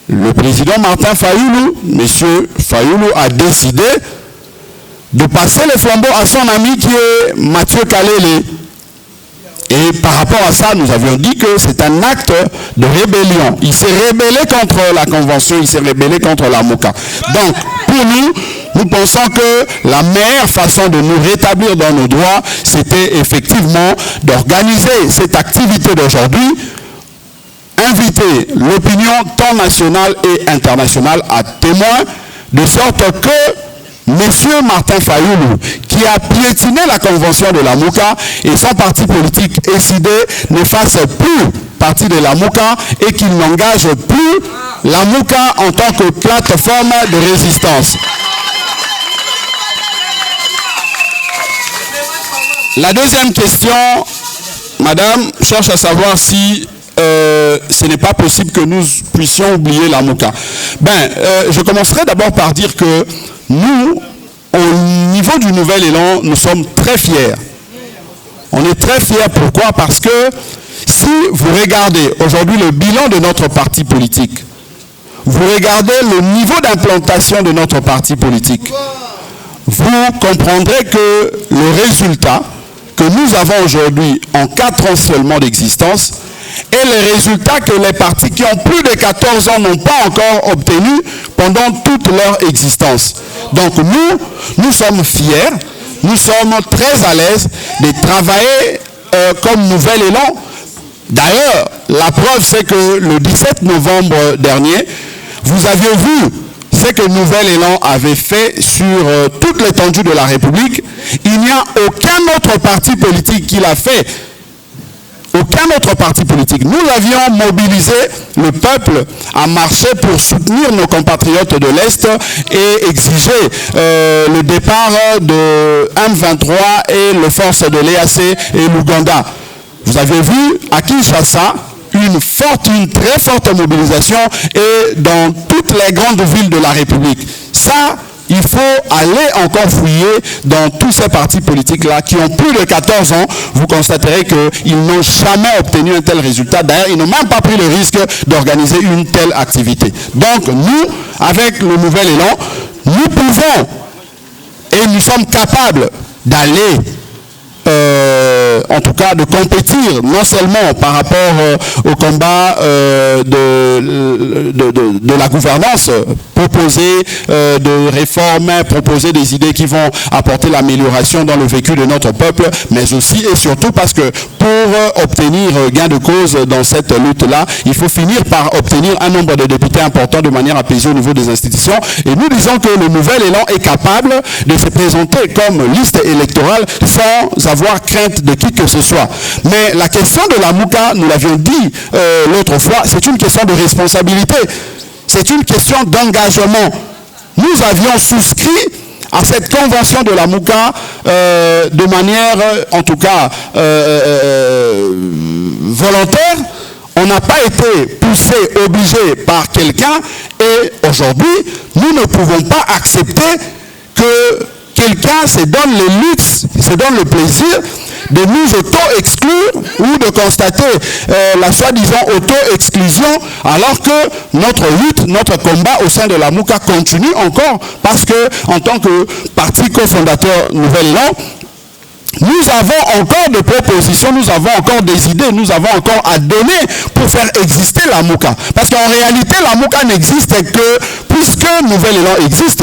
le président Martin Fayulu, monsieur Fayulu, a décidé de passer le flambeau à son ami qui est Mathieu Kalele. Et par rapport à ça, nous avions dit que c'est un acte de rébellion. Il s'est rébellé contre la convention, il s'est rébellé contre la MOUCA. Donc, pour nous pensons que la meilleure façon de nous rétablir dans nos droits, c'était effectivement d'organiser cette activité d'aujourd'hui, inviter l'opinion tant nationale et internationale à témoin de sorte que Monsieur Martin Fayoulou, qui a piétiné la convention de la MOUCA et son parti politique SID ne fasse plus partie de la MOUCA et qu'il n'engage plus la MOUCA en tant que plateforme de résistance. La deuxième question, Madame, cherche à savoir si ce n'est pas possible que nous puissions oublier la MOUCA. Je commencerai d'abord par dire que nous, au niveau du Nouvel Élan, nous sommes très fiers. On est très fiers. Pourquoi? Parce que si vous regardez aujourd'hui le bilan de notre parti politique, vous regardez le niveau d'implantation de notre parti politique, vous comprendrez que le résultat que nous avons aujourd'hui en 4 ans seulement d'existence et les résultats que les partis qui ont plus de 14 ans n'ont pas encore obtenus pendant toute leur existence. Donc nous sommes fiers, nous sommes très à l'aise de travailler comme Nouvel Élan. D'ailleurs, la preuve c'est que le 17 novembre dernier, vous aviez vu ce que Nouvel Élan avait fait sur toute l'étendue de la République. Il n'y a aucun autre parti politique qui l'a fait. Aucun autre parti politique. Nous avions mobilisé le peuple à marcher pour soutenir nos compatriotes de l'Est et exiger le départ de M23 et les forces de l'EAC et l'Ouganda. Vous avez vu à Kinshasa une très forte mobilisation et dans toutes les grandes villes de la République. Ça, il faut aller encore fouiller dans tous ces partis politiques-là qui ont plus de 14 ans. Vous constaterez qu'ils n'ont jamais obtenu un tel résultat. D'ailleurs, ils n'ont même pas pris le risque d'organiser une telle activité. Donc, nous, avec le Nouvel Élan, nous pouvons et nous sommes capables d'aller en tout cas de compétir non seulement par rapport au combat de la gouvernance, proposer de réformes, proposer des idées qui vont apporter l'amélioration dans le vécu de notre peuple, mais aussi et surtout parce que pour obtenir gain de cause dans cette lutte-là, il faut finir par obtenir un nombre de députés important de manière apaisée au niveau des institutions. Et nous disons que le Nouvel Élan est capable de se présenter comme liste électorale sans avoir crainte de qui que ce soit. Mais la question de la MOUCA, nous l'avions dit l'autre fois, c'est une question de responsabilité. C'est une question d'engagement. Nous avions souscrit à cette convention de la MOUCA de manière, en tout cas, volontaire. On n'a pas été poussé, obligé par quelqu'un et aujourd'hui, nous ne pouvons pas accepter que quelqu'un se donne le luxe, se donne le plaisir de nous auto-exclure ou de constater la soi-disant auto-exclusion alors que notre lutte, notre combat au sein de la MOUCA continue encore parce que en tant que parti cofondateur Nouvel Élan, nous avons encore des propositions, nous avons encore des idées, nous avons encore à donner pour faire exister la MOUCA. Parce qu'en réalité, la MOUCA n'existe que puisque Nouvel Élan existe.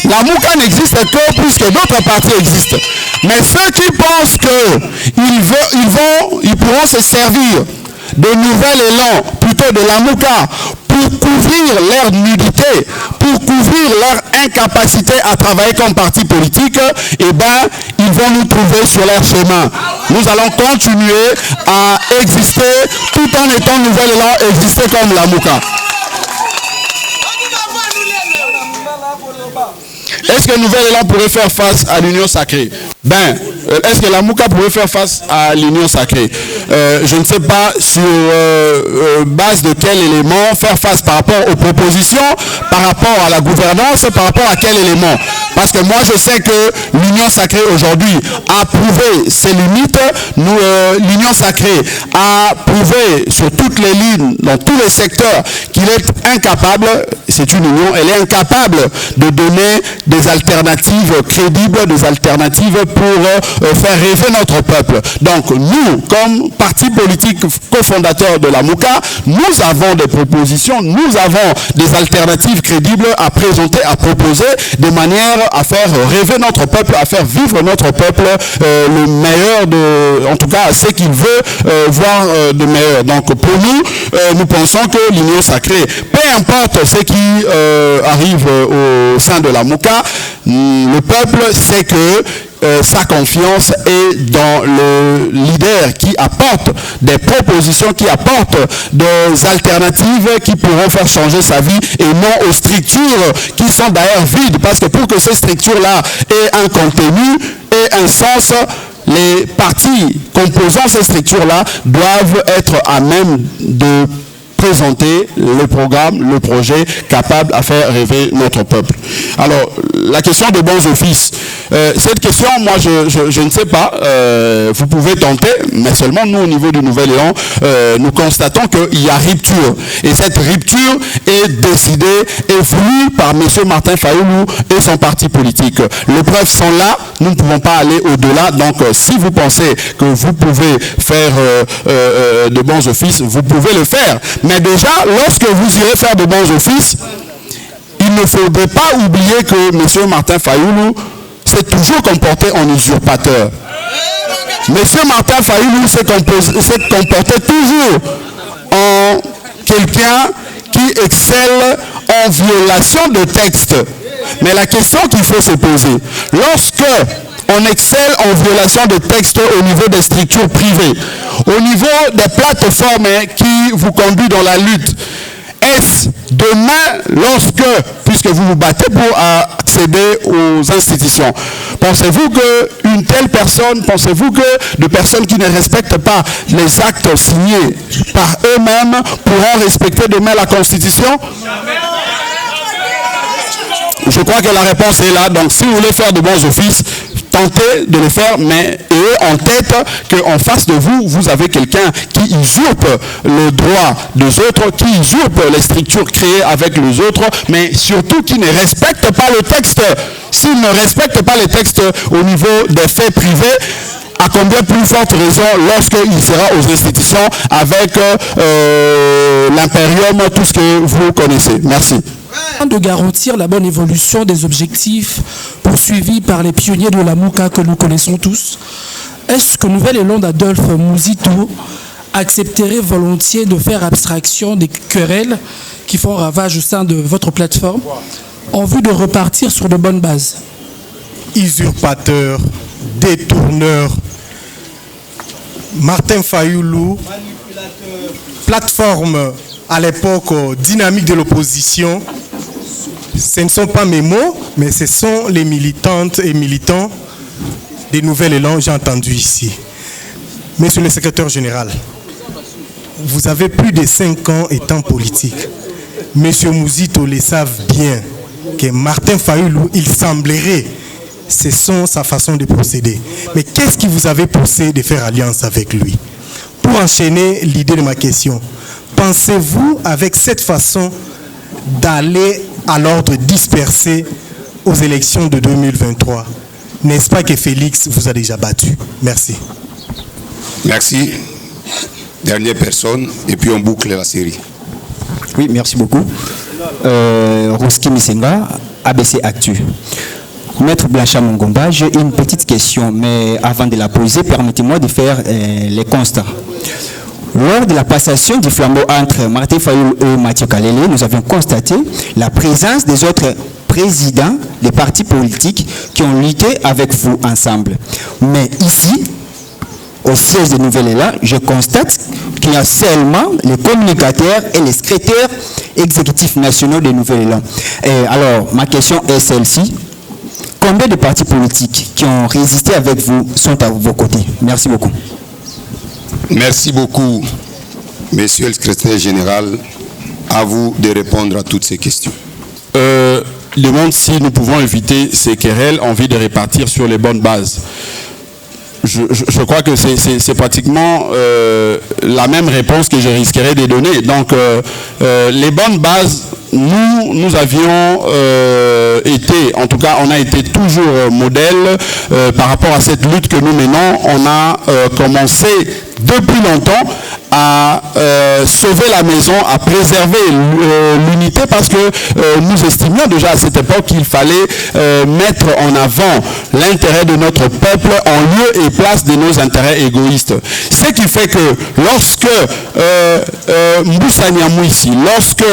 La MOUCA n'existe que puisque d'autres partis existent. Mais ceux qui pensent qu'ils pourront se servir de Nouvel Élan, plutôt de la MOUCA, pour couvrir leur nudité, pour couvrir leur incapacité à travailler comme parti politique, eh bien, ils vont nous trouver sur leur chemin. Nous allons continuer à exister tout en étant Nouvel Élan, exister comme la MOUCA. Est-ce que Nouvel Élan pourrait faire face à l'Union sacrée? Est-ce que la MOUCA pourrait faire face à l'Union sacrée? Je ne sais pas sur base de quel élément faire face par rapport aux propositions, par rapport à la gouvernance, par rapport à quel élément. Parce que moi je sais que l'Union sacrée aujourd'hui a prouvé ses limites. L'Union sacrée a prouvé sur toutes les lignes, dans tous les secteurs, qu'il est incapable, c'est une union, elle est incapable de donner des alternatives crédibles, des alternatives pour faire rêver notre peuple. Donc nous, comme parti politique cofondateur de la MOUCA, nous avons des propositions, nous avons des alternatives crédibles à présenter, à proposer, de manière à faire rêver notre peuple, à faire vivre notre peuple le meilleur de en tout cas ce qu'il veut voir de meilleur. Donc pour nous, nous pensons que l'union sacrée, peu importe ce qui arrive au sein de la MUCA, le peuple sait que sa confiance est dans le leader qui apporte des propositions, qui apporte des alternatives qui pourront faire changer sa vie et non aux structures qui sont d'ailleurs vides. Parce que pour que ces structures-là aient un contenu et un sens, les partis composant ces structures-là doivent être à même de présenter le programme, le projet capable à faire rêver notre peuple. Alors, la question de bons offices. Cette question, moi, je ne sais pas. Vous pouvez tenter, mais seulement nous, au niveau du Nouvel Élan, nous constatons qu'il y a rupture. Et cette rupture est décidée et voulue par M. Martin Fayoulou et son parti politique. Les preuves sont là. Nous ne pouvons pas aller au-delà. Donc, si vous pensez que vous pouvez faire de bons offices, vous pouvez le faire. Mais déjà, lorsque vous irez faire de bons offices, il ne faudrait pas oublier que M. Martin Fayoulou s'est toujours comporté en usurpateur. M. Martin Fayoulou s'est comporté toujours en quelqu'un qui excelle en violation de texte. Mais la question qu'il faut se poser, lorsque on excelle en violation de textes au niveau des structures privées, au niveau des plateformes qui vous conduisent dans la lutte, est-ce demain, puisque vous vous battez pour accéder aux institutions, pensez-vous qu'une telle personne, pensez-vous que de personnes qui ne respectent pas les actes signés par eux-mêmes pourront respecter demain la Constitution? Je crois que la réponse est là. Donc si vous voulez faire de bons offices, tentez de le faire, mais ayez en tête qu'en face de vous, vous avez quelqu'un qui usurpe le droit des autres, qui usurpe les structures créées avec les autres, mais surtout qui ne respecte pas le texte. S'il ne respecte pas les textes au niveau des faits privés, à combien plus forte raison lorsqu'il sera aux institutions avec l'impérium, tout ce que vous connaissez. Merci. De garantir la bonne évolution des objectifs poursuivis par les pionniers de la MUCA que nous connaissons tous, est-ce que Nouvel Élan d'Adolphe Mouzito accepterait volontiers de faire abstraction des querelles qui font ravage au sein de votre plateforme en vue de repartir sur de bonnes bases? Usurpateur, détourneur, Martin Fayoulou, plateforme à l'époque dynamique de l'opposition. Ce ne sont pas mes mots, mais ce sont les militantes et militants des Nouvel Élan, j'ai entendu ici. Monsieur le secrétaire général, vous avez plus de 5 ans étant politique. Monsieur Mouzito le savent bien que Martin Fayoulou, il semblerait, c'est sa façon de procéder. Mais qu'est-ce qui vous avait poussé de faire alliance avec lui? Pour enchaîner l'idée de ma question, pensez-vous, avec cette façon d'aller à l'ordre dispersé aux élections de 2023, n'est-ce pas que Félix vous a déjà battu? Merci. Merci. Dernière personne, et puis on boucle la série. Oui, merci beaucoup. Roski Misenga, ABC Actu. Maître Blanchard Mongomba, j'ai une petite question, mais avant de la poser, permettez-moi de faire les constats. Lors de la passation du flambeau entre Martin Fayoulou et Mathieu Kalele, nous avions constaté la présence des autres présidents des partis politiques qui ont lutté avec vous ensemble. Mais ici, au siège de Nouvel Élan, je constate qu'il y a seulement les communicateurs et les secrétaires exécutifs nationaux de Nouvel Élan. Alors, ma question est celle-ci. Combien de partis politiques qui ont résisté avec vous sont à vos côtés? Merci beaucoup. Merci beaucoup, monsieur le secrétaire général. À vous de répondre à toutes ces questions. Demande si nous pouvons éviter ces querelles en vue de répartir sur les bonnes bases. Je crois que c'est pratiquement la même réponse que je risquerais de donner. Donc, les bonnes bases, nous avions été, en tout cas, on a été toujours modèle par rapport à cette lutte que nous menons. On a commencé depuis longtemps à sauver la maison, à préserver l'unité, parce que nous estimions déjà à cette époque qu'il fallait mettre en avant l'intérêt de notre peuple en lieu et place de nos intérêts égoïstes. Ce qui fait que lorsque Mboussa Nyamouissi, lorsque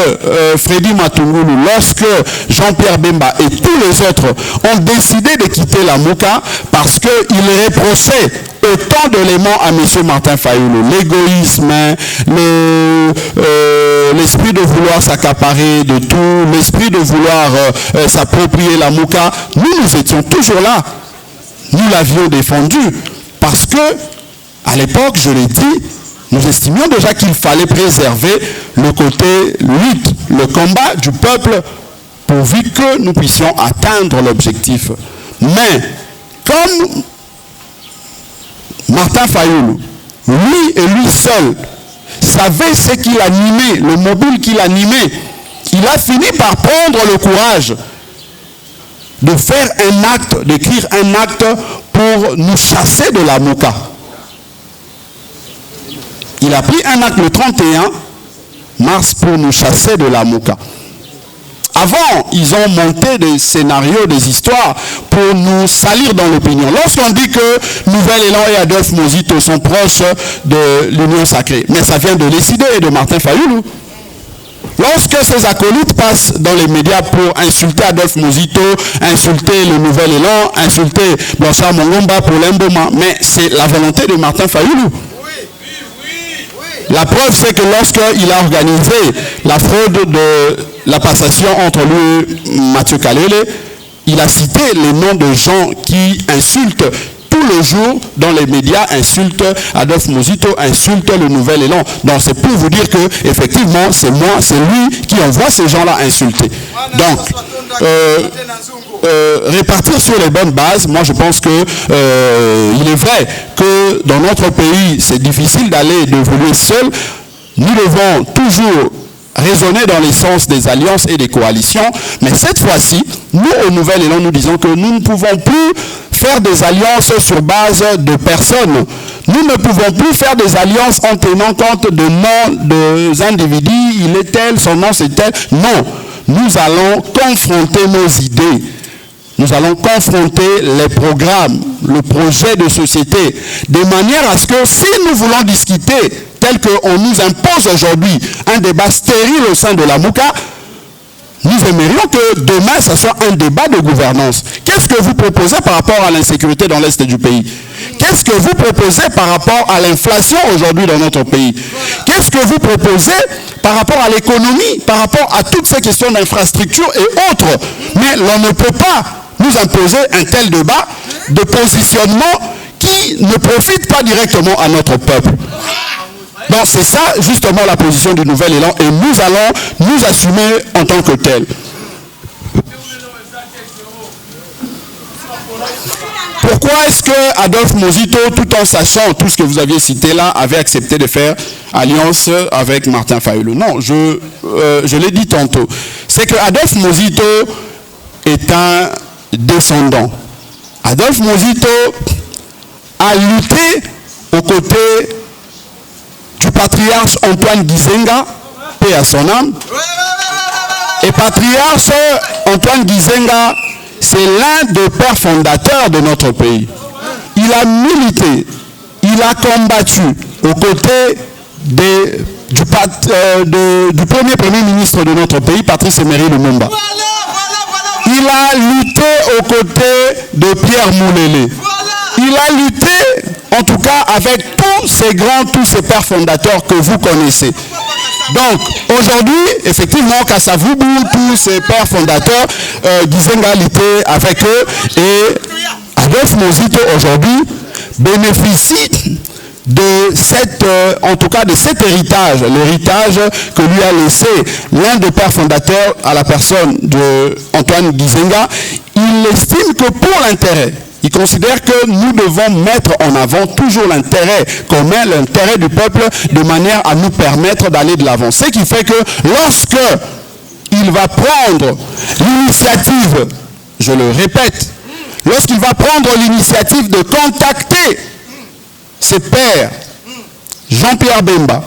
Freddy Matungulu, lorsque Jean-Pierre Bemba et tous les autres ont décidé de quitter la Mouka parce qu'ils reprochaient autant d'éléments à M. Martin Fayulu, l'égoïsme, l'esprit de vouloir s'accaparer de tout, l'esprit de vouloir s'approprier la Mouka, nous étions toujours là. Nous l'avions défendu parce que, à l'époque, je l'ai dit, nous estimions déjà qu'il fallait préserver le côté lutte, le combat du peuple pourvu que nous puissions atteindre l'objectif. Mais, comme Martin Fayulu, lui et lui seul, savait ce qu'il animait, le mobile qu'il animait, il a fini par prendre le courage de faire un acte, d'écrire un acte pour nous chasser de la Mouka. Il a pris un acte le 31 mars pour nous chasser de la Mouka. Avant, ils ont monté des scénarios, des histoires pour nous salir dans l'opinion. Lorsqu'on dit que Nouvel Élan et Adolphe Mozito sont proches de l'Union Sacrée, mais ça vient de Lessidé et de Martin Fayulu. Lorsque ces acolytes passent dans les médias pour insulter Adolphe Mozito, insulter le Nouvel Élan, insulter Blanchard Mongomba pour l'Emboma, mais c'est la volonté de Martin Fayulu. La preuve, c'est que lorsqu'il a organisé la fraude de la passation entre lui et Mathieu Kalele, il a cité les noms de gens qui insultent tous les jours dans les médias, insultent Adolphe Mozito, insultent le Nouvel Élan. Donc c'est pour vous dire que effectivement c'est moi, c'est lui qui envoie ces gens-là insulter. Donc répartir sur les bonnes bases, moi je pense que il est vrai que dans notre pays c'est difficile d'aller d'évoluer seul. Nous devons toujours raisonner dans les sens des alliances et des coalitions, mais cette fois-ci, nous au Nouvel Élan, nous disons que nous ne pouvons plus faire des alliances sur base de personnes. Nous ne pouvons plus faire des alliances en tenant compte de noms des individus, il est tel, son nom c'est tel. Non, nous allons confronter nos idées. Nous allons confronter les programmes, le projet de société, de manière à ce que si nous voulons discuter tel qu'on nous impose aujourd'hui un débat stérile au sein de la Mouka, nous aimerions que demain, ce soit un débat de gouvernance. Qu'est-ce que vous proposez par rapport à l'insécurité dans l'Est du pays? Qu'est-ce que vous proposez par rapport à l'inflation aujourd'hui dans notre pays? Qu'est-ce que vous proposez par rapport à l'économie, par rapport à toutes ces questions d'infrastructure et autres? Mais l'on ne peut pas nous imposer un tel débat de positionnement qui ne profite pas directement à notre peuple. Donc c'est ça justement la position du Nouvel Élan et nous allons nous assumer en tant que tel. Pourquoi est-ce que Adolphe Mozito, tout en sachant tout ce que vous aviez cité là, avait accepté de faire alliance avec Martin Fayulu? Non, je l'ai dit tantôt. C'est que Adolphe Mozito est un descendant. Adolphe Mozito a lutté aux côtés du patriarche Antoine Gizenga, paix à son âme. Et patriarche Antoine Gizenga, c'est l'un des pères fondateurs de notre pays. Il a milité, il a combattu aux côtés du premier ministre de notre pays, Patrice Emery Lumumba. Il a lutté aux côtés de Pierre Moulele. Il a lutté, en tout cas, avec tous ces pères fondateurs que vous connaissez. Donc, aujourd'hui, effectivement, Kassavubu, tous ces pères fondateurs, Gizenga a lutté avec eux. Et Adolphe Mozito, aujourd'hui, bénéficie de cet héritage, l'héritage que lui a laissé l'un des pères fondateurs à la personne d'Antoine Gizenga. Il estime que pour l'intérêt, il considère que nous devons mettre en avant toujours l'intérêt commun, l'intérêt du peuple, de manière à nous permettre d'aller de l'avant. Ce qui fait que lorsque il va prendre l'initiative, je le répète, lorsqu'il va prendre l'initiative de contacter ses pairs Jean-Pierre Bemba,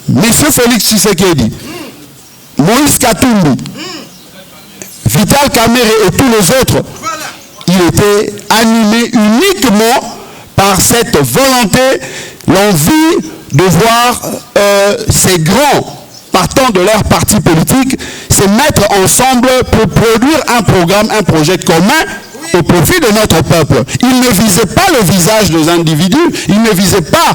M. Félix Tshisekedi, Moïse Katumbi, Vital Kamerhe et tous les autres, il était animé uniquement par cette volonté, l'envie de voir ces grands partant de leur parti politique se mettre ensemble pour produire un programme, un projet commun au profit de notre peuple. Il ne visait pas le visage des individus, il ne visait pas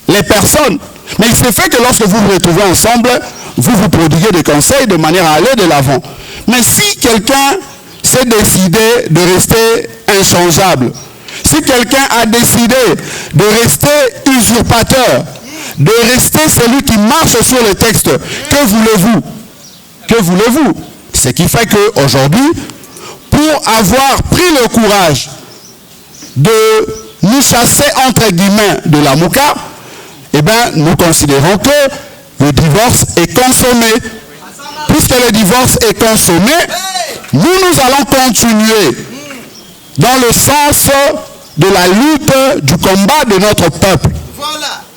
les personnes. Mais il s'est fait que lorsque vous vous retrouvez ensemble, vous vous prodiguez des conseils de manière à aller de l'avant. Mais si quelqu'un s'est décidé de rester inchangeable, si quelqu'un a décidé de rester usurpateur, de rester celui qui marche sur le texte, que voulez-vous? Que voulez-vous? Ce qui fait qu'aujourd'hui, pour avoir pris le courage de nous chasser entre guillemets de la Mouka, eh bien, nous considérons que le divorce est consommé. Puisque le divorce est consommé, nous allons continuer dans le sens de la lutte du combat de notre peuple.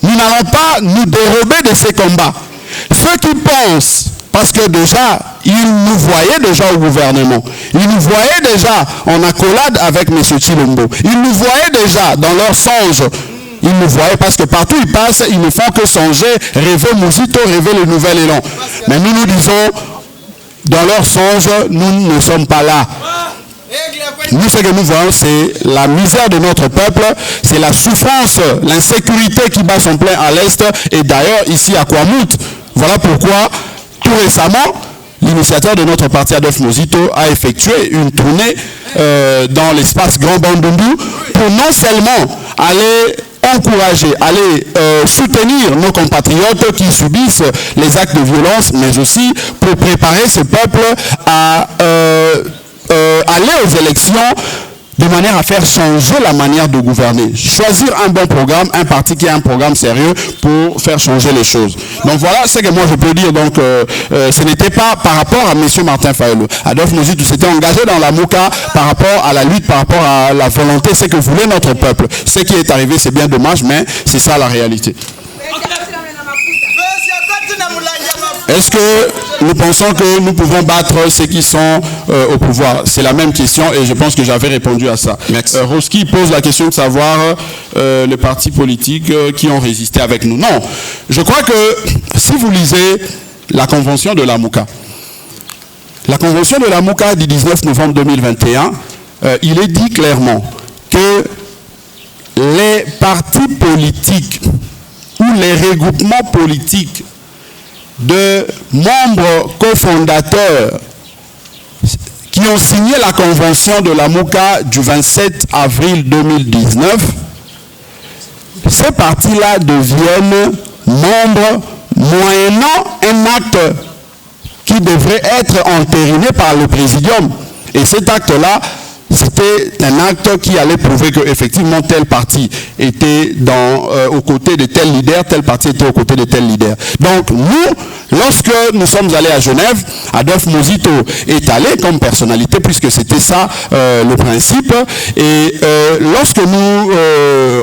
Nous n'allons pas nous dérober de ces combats. Ceux qui pensent, parce que déjà, ils nous voyaient déjà au gouvernement, ils nous voyaient déjà en accolade avec M. Tshilombo, ils nous voyaient déjà dans leurs songes, ils nous voyaient parce que partout ils passent, ils ne font que songer, rêver Mouzito, rêver le nouvel élan. Mais nous nous disons, dans leurs songes, nous ne sommes pas là. Nous, ce que nous voyons, c'est la misère de notre peuple, c'est la souffrance, l'insécurité qui bat son plein à l'Est, et d'ailleurs ici à Kwamouth. Voilà pourquoi, tout récemment, l'initiateur de notre parti, Adolphe Mouzito, a effectué une tournée dans l'espace Grand Bandundu pour non seulement aller encourager, aller soutenir nos compatriotes qui subissent les actes de violence, mais aussi pour préparer ce peuple à aller aux élections de manière à faire changer la manière de gouverner. Choisir un bon programme, un parti qui a un programme sérieux pour faire changer les choses. Donc voilà ce que moi je peux dire. Donc ce n'était pas par rapport à M. Martin Fayulu. Adolphe Mouzito s'était engagé dans la Mouka par rapport à la lutte, par rapport à la volonté, ce que voulait notre peuple. Ce qui est arrivé, c'est bien dommage, mais c'est ça la réalité. Est-ce que nous pensons que nous pouvons battre ceux qui sont au pouvoir? C'est la même question et je pense que j'avais répondu à ça. Roski pose la question de savoir les partis politiques qui ont résisté avec nous. Non, je crois que si vous lisez la convention de la Mouka, la convention de la Mouka du 19 novembre 2021, il est dit clairement que les partis politiques ou les regroupements politiques de membres cofondateurs qui ont signé la convention de la Mouka du 27 avril 2019, ces partis-là deviennent membres moyennant un acte qui devrait être entériné par le présidium. Et cet acte-là, c'était un acte qui allait prouver qu'effectivement tel parti était aux côtés de tel leader, tel parti était aux côtés de tel leader. Donc nous, lorsque nous sommes allés à Genève, Adolphe Mouzito est allé comme personnalité, puisque c'était ça le principe. Et lorsque nous,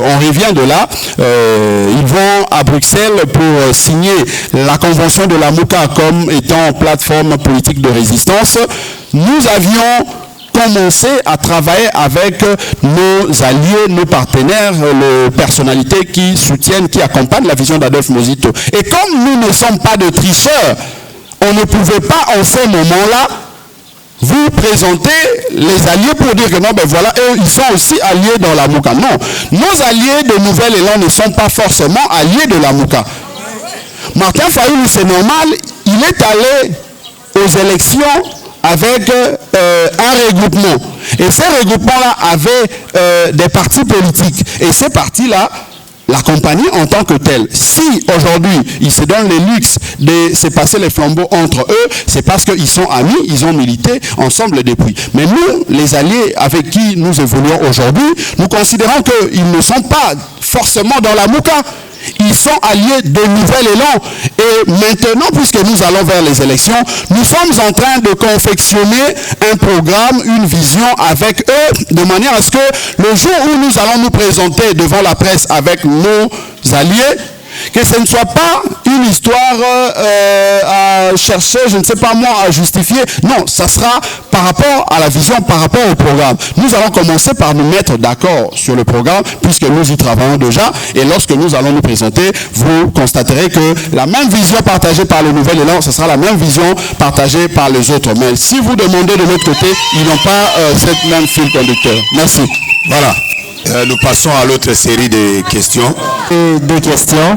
on revient de là, ils vont à Bruxelles pour signer la convention de la Mouka comme étant plateforme politique de résistance. Nous avions commencer à travailler avec nos alliés, nos partenaires, les personnalités qui soutiennent, qui accompagnent la vision d'Adolphe Mouzito. Et comme nous ne sommes pas de tricheurs, on ne pouvait pas en ce moment-là vous présenter les alliés pour dire que non, ben voilà, eux, ils sont aussi alliés dans la Mouka. Non, nos alliés de Nouvel Élan ne sont pas forcément alliés de la Mouka. Martin Fayulu, c'est normal, il est allé aux élections avec un regroupement. Et ces regroupements-là avaient des partis politiques. Et ces partis-là l'accompagnaient en tant que tels. Si aujourd'hui, ils se donnent les luxes de se passer les flambeaux entre eux, c'est parce qu'ils sont amis, ils ont milité ensemble depuis. Mais nous, les alliés avec qui nous évoluons aujourd'hui, nous considérons qu'ils ne sont pas forcément dans la Mouka. Ils sont alliés de Nouvel Élan. Et maintenant, puisque nous allons vers les élections, nous sommes en train de confectionner un programme, une vision avec eux, de manière à ce que le jour où nous allons nous présenter devant la presse avec nos alliés, Que ce ne soit pas une histoire à chercher, je ne sais pas moi, à justifier. Non, ça sera par rapport à la vision, par rapport au programme. Nous allons commencer par nous mettre d'accord sur le programme, puisque nous y travaillons déjà. Et lorsque nous allons nous présenter, vous constaterez que la même vision partagée par le Nouvel Élan, ce sera la même vision partagée par les autres. Mais si vous demandez de l'autre côté, ils n'ont pas cette même fil conducteur. Merci. Voilà. Nous passons à l'autre série de questions. Deux questions.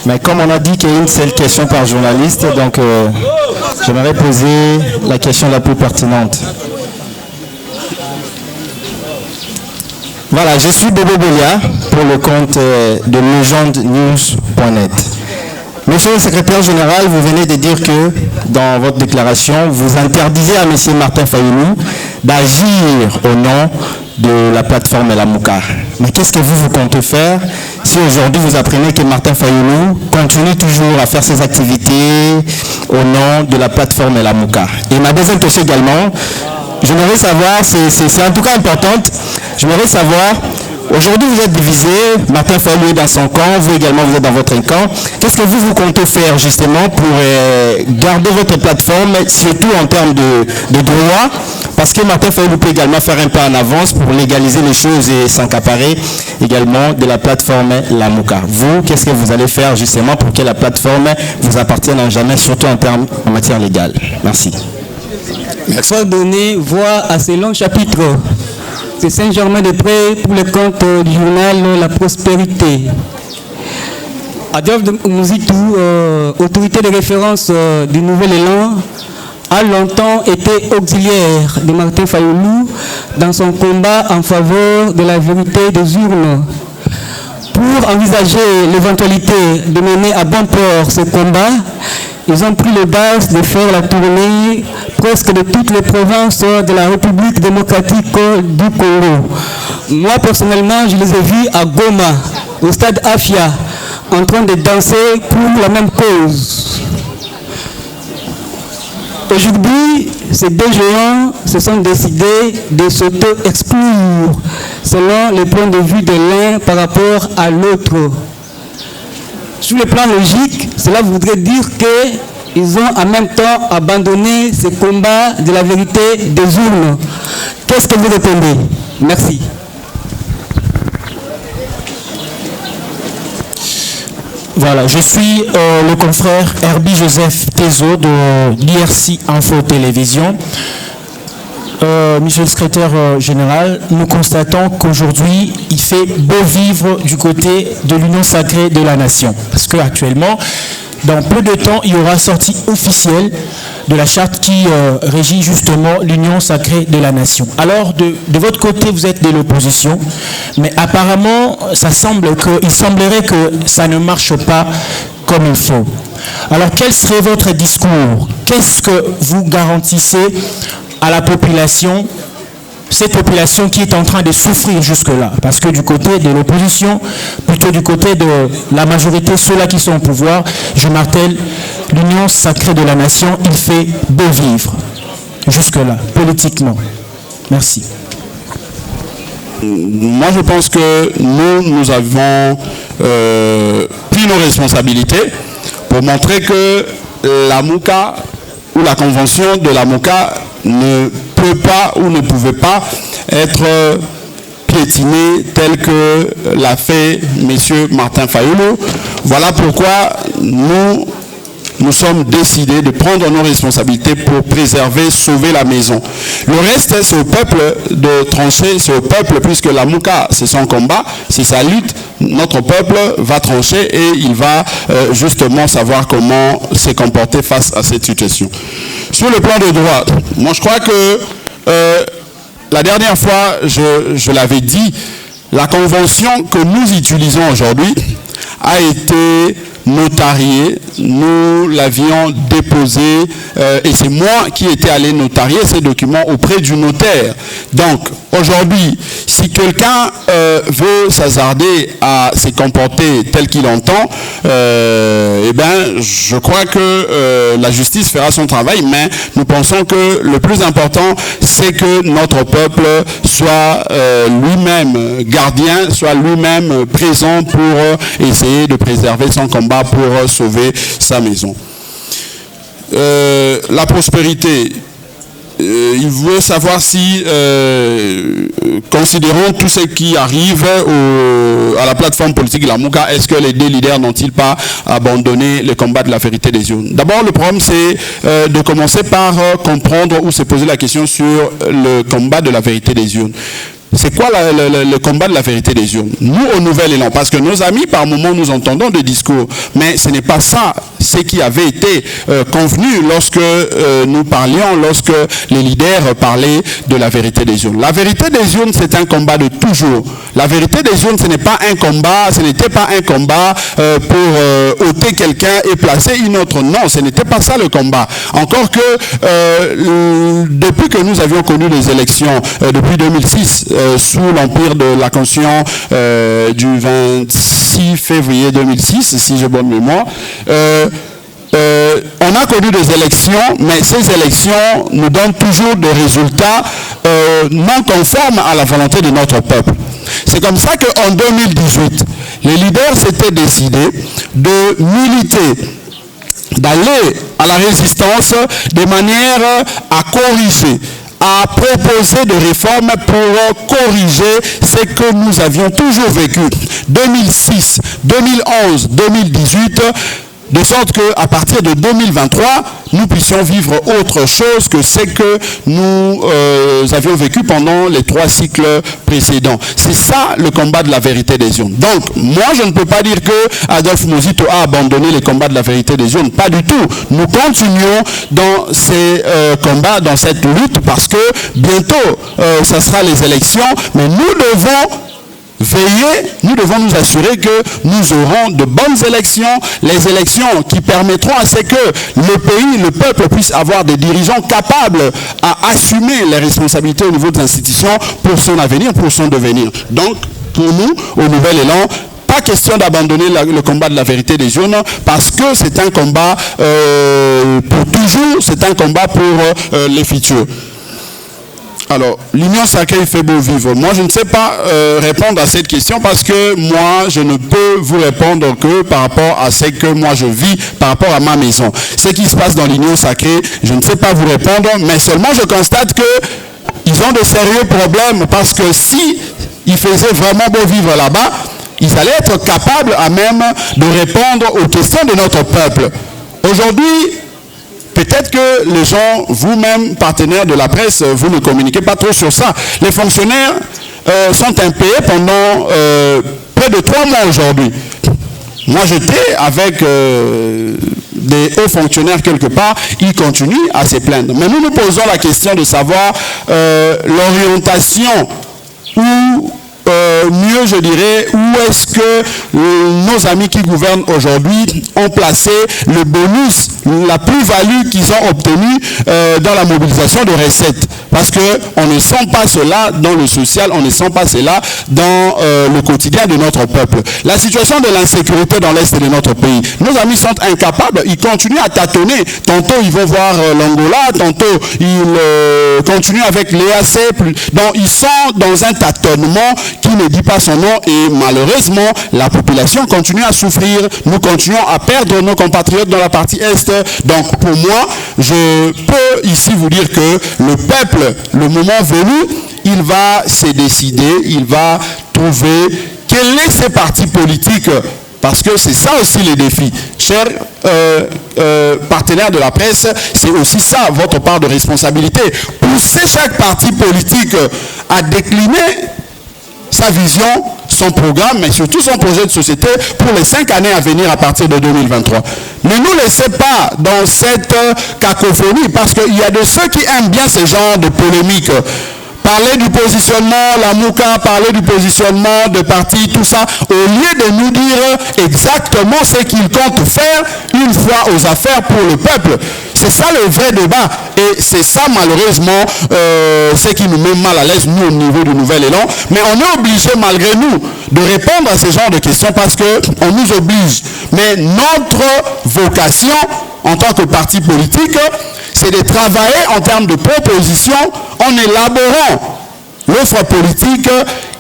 Mais comme on a dit qu'il y a une seule question par journaliste, donc j'aimerais poser la question la plus pertinente. Voilà, je suis Bobo Bolia pour le compte de legendenews.net. Monsieur le secrétaire général, vous venez de dire que dans votre déclaration, vous interdisez à monsieur Martin Fayoulou d'agir au nom de la plateforme Lamuka. Mais qu'est-ce que vous comptez faire si aujourd'hui vous apprenez que Martin Fayoulou continue toujours à faire ses activités au nom de la plateforme Lamuka? Et ma deuxième question également, j'aimerais savoir, c'est en tout cas importante, j'aimerais savoir, aujourd'hui vous êtes divisé, Martin Fayoulou est dans son camp, vous également vous êtes dans votre camp. Qu'est-ce que vous comptez faire justement pour garder votre plateforme, surtout en termes de droits? Parce que Martin Fayoulou peut également faire un pas en avance pour légaliser les choses et s'accaparer également de la plateforme Lamuka. Vous, qu'est-ce que vous allez faire justement pour que la plateforme vous appartienne en jamais, surtout en matière légale? Merci. Il faut donner voix à ces longs chapitres. C'est Saint-Germain-des-Prés pour le compte du journal La Prospérité. Adolphe Mouzitou, autorité de référence du Nouvel Élan, a longtemps été auxiliaire de Martin Fayoulou dans son combat en faveur de la vérité des urnes. Pour envisager l'éventualité de mener à bon port ce combat, ils ont pris l'audace de faire la tournée presque de toutes les provinces de la République démocratique du Congo. Moi, personnellement, je les ai vus à Goma, au stade Afia, en train de danser pour la même cause. Aujourd'hui, ces deux géants se sont décidés de s'auto-exclure selon les points de vue de l'un par rapport à l'autre. Sur le plan logique, cela voudrait dire qu'ils ont en même temps abandonné ce combat de la vérité des urnes. Qu'est-ce que vous répondez? Merci. Voilà, je suis le confrère Herbie Joseph Tezo de l'IRC Info Télévision. Monsieur le secrétaire général, nous constatons qu'aujourd'hui, il fait beau vivre du côté de l'Union sacrée de la nation. Parce qu'actuellement, dans peu de temps, il y aura sortie officielle de la charte qui régit justement l'Union sacrée de la nation. Alors, de votre côté, vous êtes de l'opposition, mais apparemment, il semblerait que ça ne marche pas comme il faut. Alors, quel serait votre discours? Qu'est-ce que vous garantissez à la population, cette population qui est en train de souffrir jusque-là? Parce que du côté de l'opposition, plutôt du côté de la majorité, ceux-là qui sont au pouvoir, je martèle, l'Union sacrée de la nation, il fait beau vivre jusque-là, politiquement. Merci. Moi, je pense que nous avons pris nos responsabilités pour montrer que la MOUCA ou la convention de la MOUCA ne peut pas ou ne pouvait pas être piétinée tel que l'a fait M. Martin Fayoulou. Voilà pourquoi nous sommes décidés de prendre nos responsabilités pour préserver, sauver la maison. Le reste, c'est au peuple de trancher, c'est au peuple, puisque la MOUCA, c'est son combat, c'est sa lutte. Notre peuple va trancher et il va justement savoir comment se comporter face à cette situation. Sur le plan de droit, moi je crois que la dernière fois, je l'avais dit, la convention que nous utilisons aujourd'hui a été notarié, nous l'avions déposé et c'est moi qui étais allé notarier ces documents auprès du notaire. Donc, aujourd'hui, si quelqu'un veut s'hasarder à se comporter tel qu'il entend, eh bien, je crois que la justice fera son travail, mais nous pensons que le plus important, c'est que notre peuple soit lui-même gardien, soit lui-même présent pour essayer de préserver son combat pour sauver sa maison. La prospérité. Il veut savoir si, considérant tout ce qui arrive à la plateforme politique de la Mouka, est-ce que les deux leaders n'ont-ils pas abandonné le combat de la vérité des urnes? D'abord, le problème, c'est de commencer par comprendre ou se poser la question sur le combat de la vérité des urnes. C'est quoi le combat de la vérité des urnes? Nous, au Nouvel Élan, parce que nos amis, par moments, nous entendons des discours, mais ce n'est pas ça, ce qui avait été convenu lorsque nous parlions, lorsque les leaders parlaient de la vérité des urnes. La vérité des urnes, c'est un combat de toujours. La vérité des urnes, ce n'est pas un combat, ce n'était pas un combat pour ôter quelqu'un et placer une autre. Non, ce n'était pas ça le combat. Encore que depuis que nous avions connu les élections, depuis 2006, sous l'empire de la Constitution du 26 février 2006, si j'ai bonne mémoire, on a connu des élections, mais ces élections nous donnent toujours des résultats non conformes à la volonté de notre peuple. C'est comme ça qu'en 2018, les leaders s'étaient décidés de militer, d'aller à la résistance de manière à corriger, à proposer des réformes pour corriger ce que nous avions toujours vécu. 2006, 2011, 2018, de sorte qu'à partir de 2023, nous puissions vivre autre chose que ce que nous avions vécu pendant les 3 cycles précédents. C'est ça le combat de la vérité des urnes. Donc, moi, je ne peux pas dire que Adolphe Muzito a abandonné les combats de la vérité des urnes. Pas du tout. Nous continuons dans ces combats, dans cette lutte, parce que bientôt, ça sera les élections, mais nous devons veiller, nous devons nous assurer que nous aurons de bonnes élections, les élections qui permettront à ce que le pays, le peuple puisse avoir des dirigeants capables à assumer les responsabilités au niveau des institutions pour son avenir, pour son devenir. Donc, pour nous, au Nouvel Élan, pas question d'abandonner le combat de la vérité des urnes parce que c'est un combat pour toujours, c'est un combat pour les futurs. Alors, l'union sacrée fait beau vivre. Moi, je ne sais pas répondre à cette question parce que moi, je ne peux vous répondre que par rapport à ce que moi je vis, par rapport à ma maison. Ce qui se passe dans l'union sacrée, je ne sais pas vous répondre, mais seulement je constate qu'ils ont de sérieux problèmes parce que si ils faisaient vraiment beau vivre là-bas, ils allaient être capables à même de répondre aux questions de notre peuple. Aujourd'hui, peut-être que les gens, vous-même, partenaires de la presse, vous ne communiquez pas trop sur ça. Les fonctionnaires sont impayés pendant près de 3 mois aujourd'hui. Moi, j'étais avec des hauts fonctionnaires quelque part, ils continuent à se plaindre. Mais nous nous posons la question de savoir l'orientation ou mieux je dirais, où est-ce que nos amis qui gouvernent aujourd'hui ont placé le bonus, la plus-value qu'ils ont obtenue dans la mobilisation de recettes. Parce qu'on ne sent pas cela dans le social, on ne sent pas cela dans le quotidien de notre peuple. La situation de l'insécurité dans l'Est de notre pays, nos amis sont incapables, ils continuent à tâtonner. Tantôt ils vont voir l'Angola, tantôt ils continuent avec l'EAC. Donc ils sont dans un tâtonnement qui ne dit pas son nom et malheureusement la population continue à souffrir. Nous continuons à perdre nos compatriotes dans la partie Est. Donc pour moi, je peux ici vous dire que le peuple, le moment venu, il va se décider, il va trouver quel est ce parti politique. Parce que c'est ça aussi les défis. Chers partenaires de la presse, c'est aussi ça votre part de responsabilité. Pousser chaque parti politique à décliner sa vision, son programme, mais surtout son projet de société pour les 5 années à venir à partir de 2023. Ne nous laissez pas dans cette cacophonie, parce qu'il y a de ceux qui aiment bien ce genre de polémique. parler du positionnement, la Mouka, parler du positionnement de parti, tout ça, au lieu de nous dire exactement ce qu'ils comptent faire une fois aux affaires pour le peuple. C'est ça le vrai débat. Et c'est ça, malheureusement, ce qui nous met mal à l'aise, nous, au niveau du Nouvel Élan. Mais on est obligé, malgré nous, de répondre à ce genre de questions parce qu'on nous oblige. Mais notre vocation, en tant que parti politique, c'est de travailler en termes de propositions en élaborant l'offre politique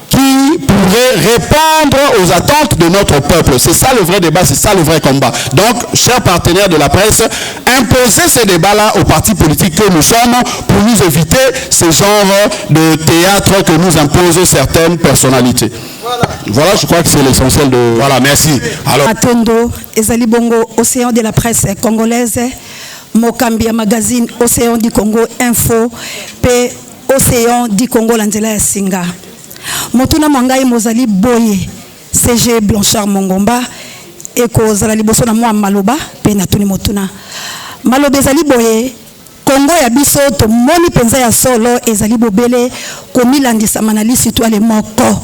qui pourrait répondre aux attentes de notre peuple. C'est ça le vrai débat, c'est ça le vrai combat. Donc, chers partenaires de la presse, imposez ces débats-là aux partis politiques que nous sommes pour nous éviter ce genre de théâtre que nous imposent certaines personnalités. Voilà, je crois que c'est l'essentiel de... Voilà, merci. Alors... Atondo, Ezali Bongo, Océan de la presse congolaise, Mokambia Magazine, Océan du Congo Info, P. Océan du Congo Lanzela ya Singa. Motuna Mangai Mozali Boye, CG Blanchard Mongomba, Eko Zalali Bosona Moa Maloba, Penatuni Motuna. Maloba Ezali Boye, Congo ya biso to moni penza ya solo ezali bobele komilandisa manalisi to ale moko.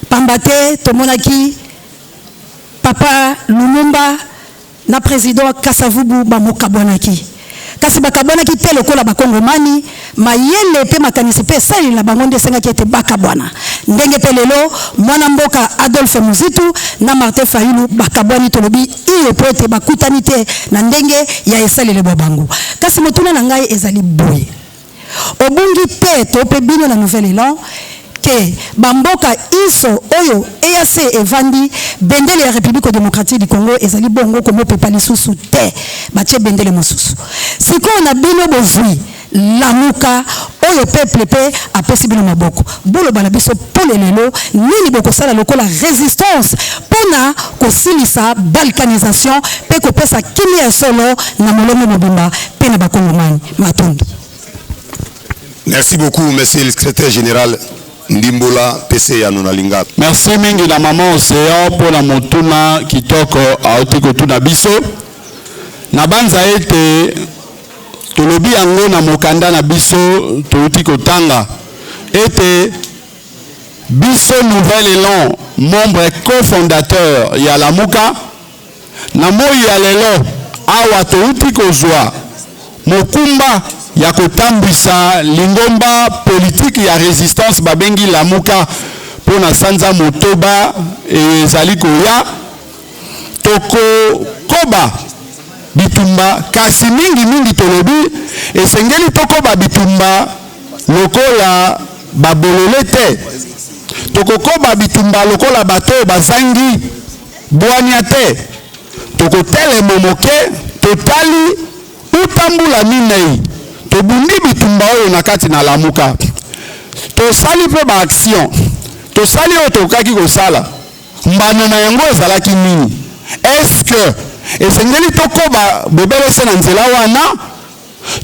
Pambate to monaki Papa Lumumba na président Kasavubu bamokabonaki. Kasi bakabonaki te lokola bakongomani mayele pe makanisi pe sali la bangonde senga ki ete bakabwana. Ndenge pe lelo mwana mboka Adolphe Muzitu na Martin Fayulu bakabwani tolobi iyo po ete bakutani te na ndenge ya esali le bobango. Kasi motuna na ngai ezali boye. Obungi pe to pe bino na Nouvel Élan que bamboka iso oyo EAC evandi bendele ya République démocratique du Congo ezali bongo komo pepa lisusu te batie bendele mosusu siko na bino bozwi lamuka oyo peuple pe apesi bino maboko bolo bala biso pole lelo nini bokosala lokola résistance pona kosilisa balkanisation pe kopesa kimia solo na molongo mobimba pe na bakongomani matondo. Merci beaucoup, monsieur le secrétaire général Ndimbola PC ya Nonalinga. Merci mingi na maman Océan pour la motuna kitoko aoti kotuna biso. Na banza ete tolobi yango na mokanda na biso touti kotanga ete biso Nouvel Élan membre cofondateur ya Lamuka na moi ya lelo awa touti kozwa mokumba ya kotambisa lingomba politique ya résistance babengi Lamuka pona sanza motoba ezali koya toko koba bitumba kasi mingi tolobi esengeli tokoba bitumba lokola babolole te toko koba bitumba lokola bato bazangi bwanya te toko tele momoke totali utambula minei tobundi bitumba oyo na kati na Lamuka tosali pe ba action tosali oyo tokaki kosala mbano na yango ezalaki nini est-ce que esengeli tokoba bebelese na nzela wana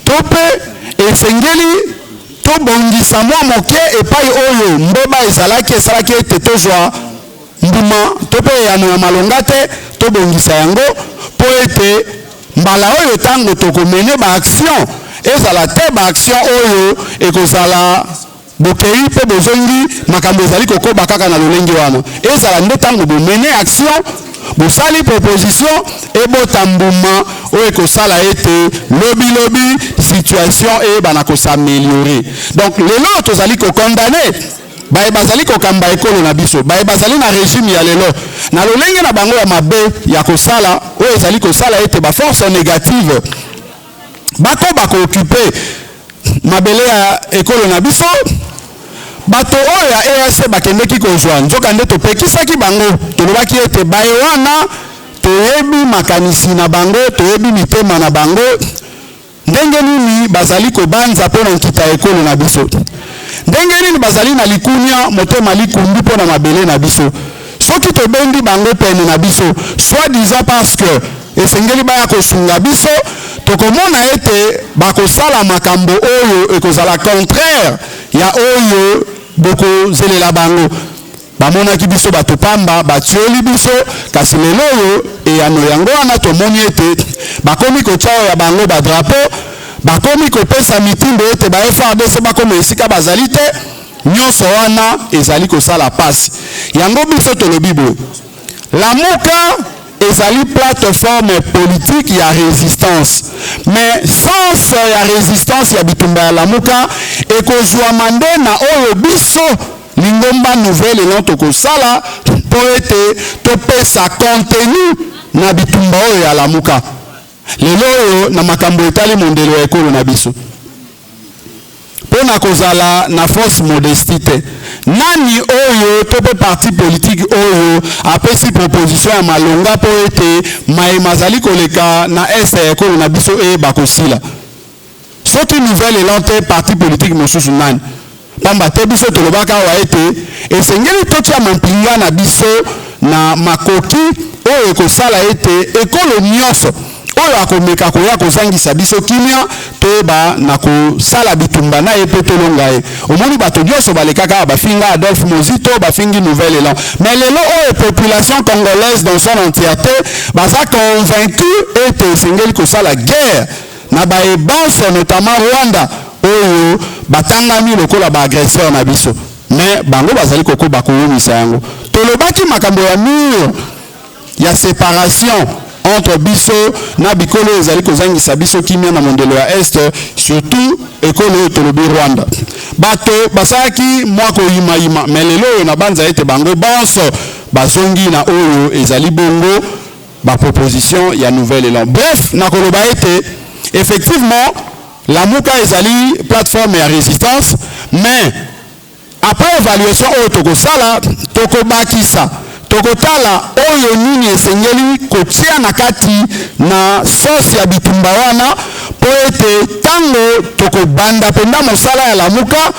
to pe esengeli tobongisa mwa moke epai oyo mbeba esalaki ete tozwa mbuma to pe yano ya malonga te tobongisa yango po ete mbala oyo tango tokomene ba action ezala te ba action oyo ekozala bokei pe bozongi makambo ezali kokoba kaka na lolenge wana ezala nde tango bomene action bosali proposition ebota mbuma oyo ekosala ete lobi situation eyebana kosaméliorer. Donc lelo tozali kokondane baye bazali kokamba ekolo na biso baye bazali na régime ya lelo na lolenge na bango ya mabe ya kosala oyo ezali kosala ete ba force négative bako occuper mabele ya ekolo na biso bato oyo ya EAC bakendeki kozwa nzoka nde topekisaki bango tolobaki ete baye wana toyebi makanisi na bango toyebi mitema na bango ndenge nini bazali kobanza mpona nkita ekolo na biso ndenge nini bazali na likunya motema likumbi mpona mabele na biso soki tobendi bango pene na biso soi-disant parce que esengeli baya kosunga biso tokomona ete bakosala makambo oyo ekozala contraire ya oyo bokozelela bango bamonaki biso bato pamba batioli biso kasi lelo oyo eyano yango wana tomoni ete bakomi kotia oyo ya bango badrapo bakomi kopesa mitindo ete ba FARDC bakoma esika bazali te nyonso wana ezali kosala pasi yango biso tolobi boye Lamuka ezali plateforme politique ya résistance mais sans ya résistance ya bitumba ya Lamuka ekozwa mande na oyo biso lingomba nouvelle elan tokosala po ete topesa contenu na bitumba oyo ya Lamuka lelo oyo na makambo etali mondelo ya ekolo na biso pona kozala na force modestite nani oyo tope parti politique oyo apesi proposition ya malonga po ete mazali koleka na est ya ekolo na biso bakosila soki nouvelle elante parti politique mosusu nani pamba te biso tolobaka awa ete esengeli totia mampinga na biso na makoki oyo ekosala ete ekolo nyonso oyo akomeka koya kozangisa biso kimia toyeba na kosala bitumba na ye mpe tolonga ye omoni bato nyonso balekaka bafinga Adolphe Mozito bafingi Nouvelle Élan mais lelo oyo population congolaise dans son entièreté baza convaincu ete esengeli kosala guerre na baebanse notamment Rwanda oyo batangami lokola baagresseur na biso mais bango bazali kokoba koyebisa yango tolobaki makambo ya mur ya séparation entre biso na bikolo ezali kozangisa biso kimia na mondelo ya est surtout ekolo tolobi Rwanda bato basalaki mwako yima mais lelo oyo na banza ete bango bonso bazongi na oyo ezali bongo ba proposition ya Nouvelle Élan bref na koloba ete effectivement Lamuka ezali plateforme ya résistance mais après évaluation oyo tokosala tokobakisa tokotala oyo nini esengeli kotia na kati na sosi ya bitumba wana po ete tango tokobanda penda mosala ya Lamuka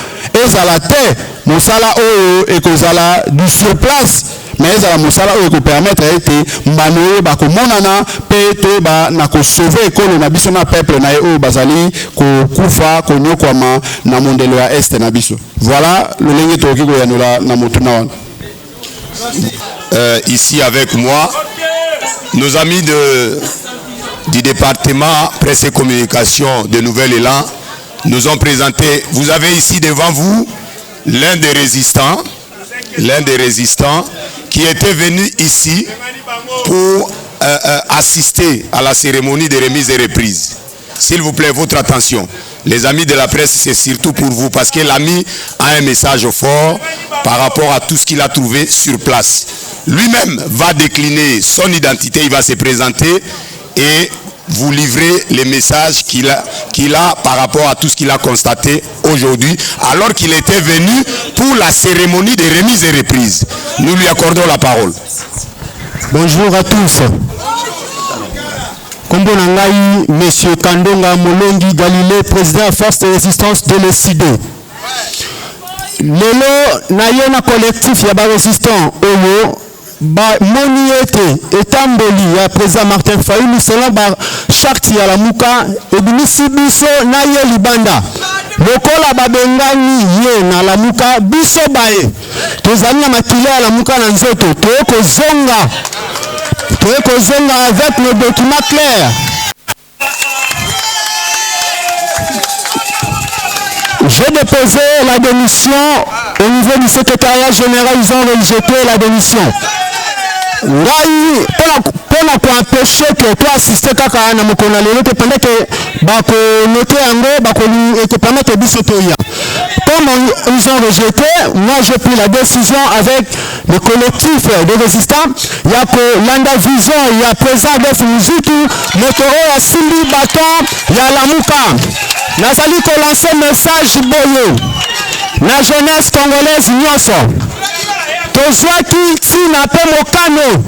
ezala te mosala oyo ekozala du sur place mais ezala mosala oyo ekopermettre ete mbano oyo bakomonana mpe toyeba na kosauve ekolo na biso na peuple na ye oyo bazali kokufa konyokwama na mondelo ya este na biso voilà lolenge tokoki koyanula na motuna wana. Ici avec moi, nos amis du département presse et communication de Nouvelle Élan nous ont présenté, vous avez ici devant vous l'un des résistants qui était venu ici pour assister à la cérémonie de remise et reprise. S'il vous plaît, votre attention. Les amis de la presse, c'est surtout pour vous parce que l'ami a un message fort par rapport à tout ce qu'il a trouvé sur place. Lui-même va décliner son identité, il va se présenter et vous livrer les messages qu'il a par rapport à tout ce qu'il a constaté aujourd'hui, alors qu'il était venu pour la cérémonie de remise et reprise. Nous lui accordons la parole. Bonjour à tous. Kombo Nangai, Monsieur Kandonga Molongi Galilée, président Force de résistance de l'ECD. Lelo Nayona collectif Yaba résistant Oyo ba moni ete etamboli ya président Martin Fayulu selon ba charte ya Lamuka ebimisi biso na ye libanda lokola babengani ye na Lamuka biso bae tozali na makile ya Lamuka na nzoto tokozonga avec nos documents clairs. J'ai déposé la démission au niveau du secrétariat général, ils ont rejeté la démission. Pona ko empêcher que toi assister kaka na mokona lelo te pendant que bako noter yango bako te permettre biso toya. Comme ils ont rejeté, moi j'ai pris la décision avec le collectif de résistants. Il y a que Landa Vision, il y a président de Muzitu, Motoro, Simbi Baton, il y a Lamuka. Nazali ko lancer message boyo. La jeunesse congolaise nyonso. Tozwaki tina pe mokano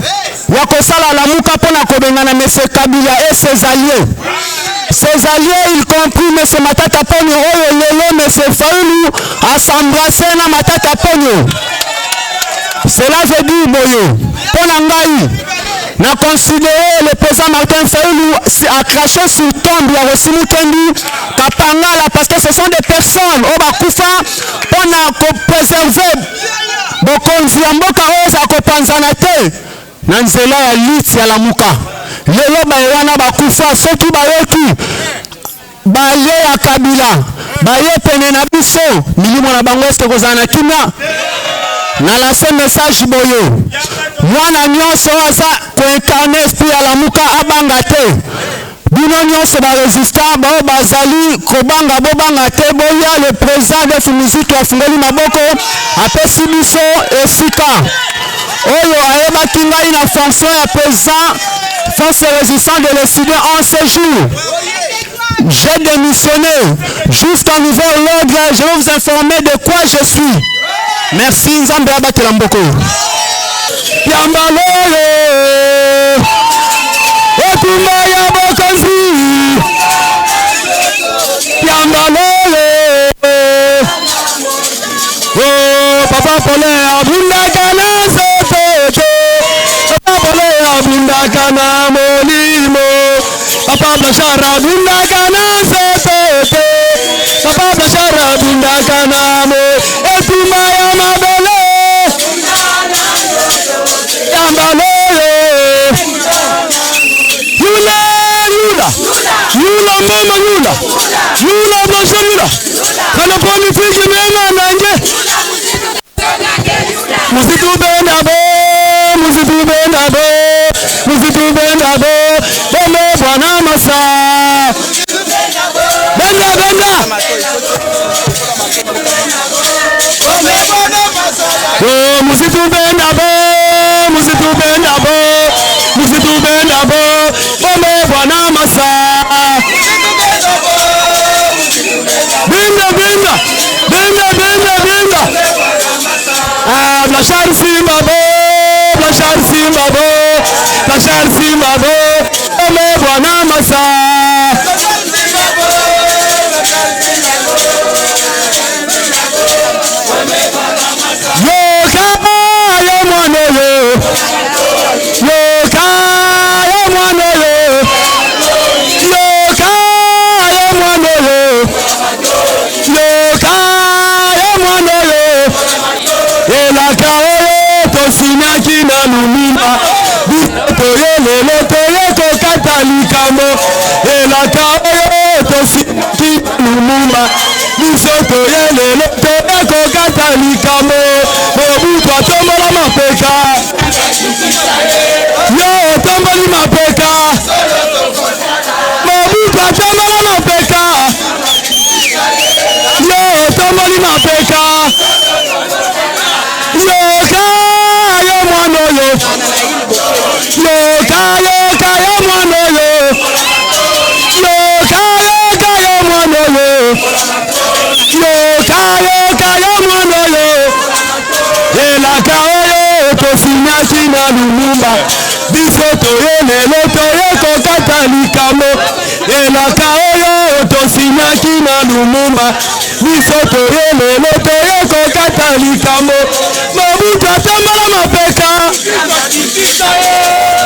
ya kosala Lamuka pona kobengana M. Kabila et ses alliés. Ses alliés, y compris M. Matata Ponyo, Lelo, M. Fayulu, à s'embrasser na Matata Ponyo. Cela veut dire, Boyo, Ponangaï, n'a considéré le président Martin Fayulu a craché sur tombe, il a reçu Mukendi, Kapangala, parce que ce sont des personnes, Obakufa, pour préserver, Bokonzi Amboka, Oza Kopanzanate, Nanzela ya Litsi ya Lamuka. Lelo bawana bakufa soki bayoki baye ya Kabila baye pene na biso milimo na bango eske kozala na kimia na lase message boyo mwana nyonso aza koincarne esprit ya lamuka abanga te bino nyonso barésistant bao bazali kobanga bobanga te boya le président de Fumiziki afungoli maboko apesi biso esika oyo ayebaki ngai na fonction ya président force résistante de l'étudiant en séjour. J'ai démissionné jusqu'à nouvel ordre. Je vais vous informer de quoi je suis. Merci Nzambe abatela mboko. Yambalole Otumba ya bokonzi Yambalole Oh papa pole abunda kana sotote Papa pole abunda kana molimo Papa Bashara abunda kana sotote Papa Bashara abunda kana mo Etumba ya mabele Yambalole Yula mama Yula Bashara Kana pomi fiki mena nange Musitu benda bo Bome bwana masa Benda Oh musitu benda bo Bome bwana masa Benda Ah Blachar Simba bo Bome bwana masa Sinaki na lumima Toye lelo toye kokata likamo Elaka oyo to sinaki lumima Niso toye lelo toye kokata likamo Mobutu atombola mapeka Yo tomboli mapeka Mobutu atombola mapeka Yo tomboli mapeka na lumumba biso toyelelo toye kokata likamo elaka oyo tosinyaki na lumumba biso toyelelo toye kokata likamo Mobutu atombola mapeka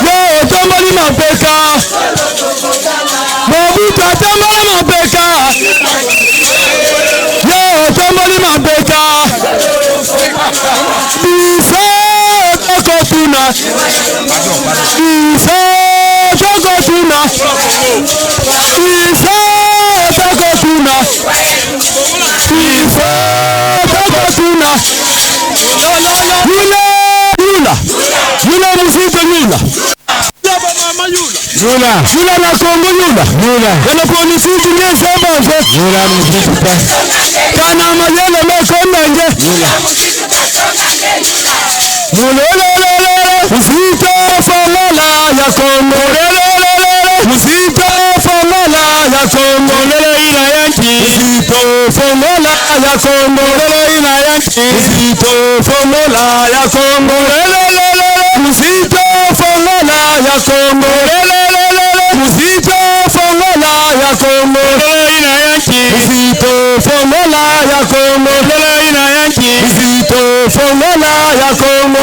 yo otomboli mapeka Mobutu atombola mapeka yo otomboli mapeka biso Tokotuna Iso Tokotuna Iso Tokotuna Iso Tokotuna Yula Musito Yula na Kongo Yula Yana polisi nyesa bonje Yula Musito Kana mayele mekonda nje Musito fongola ya Kongo Musito fongola ya Kongo ina yanki Musito fongola ya Kongo ina yanki Musito fongola ya Kongo Musito fongola ya Kongo Musito fongola ya Kongo ina yanki Musito fongola ya Kongo ina yanki Musito fongola ya Kongo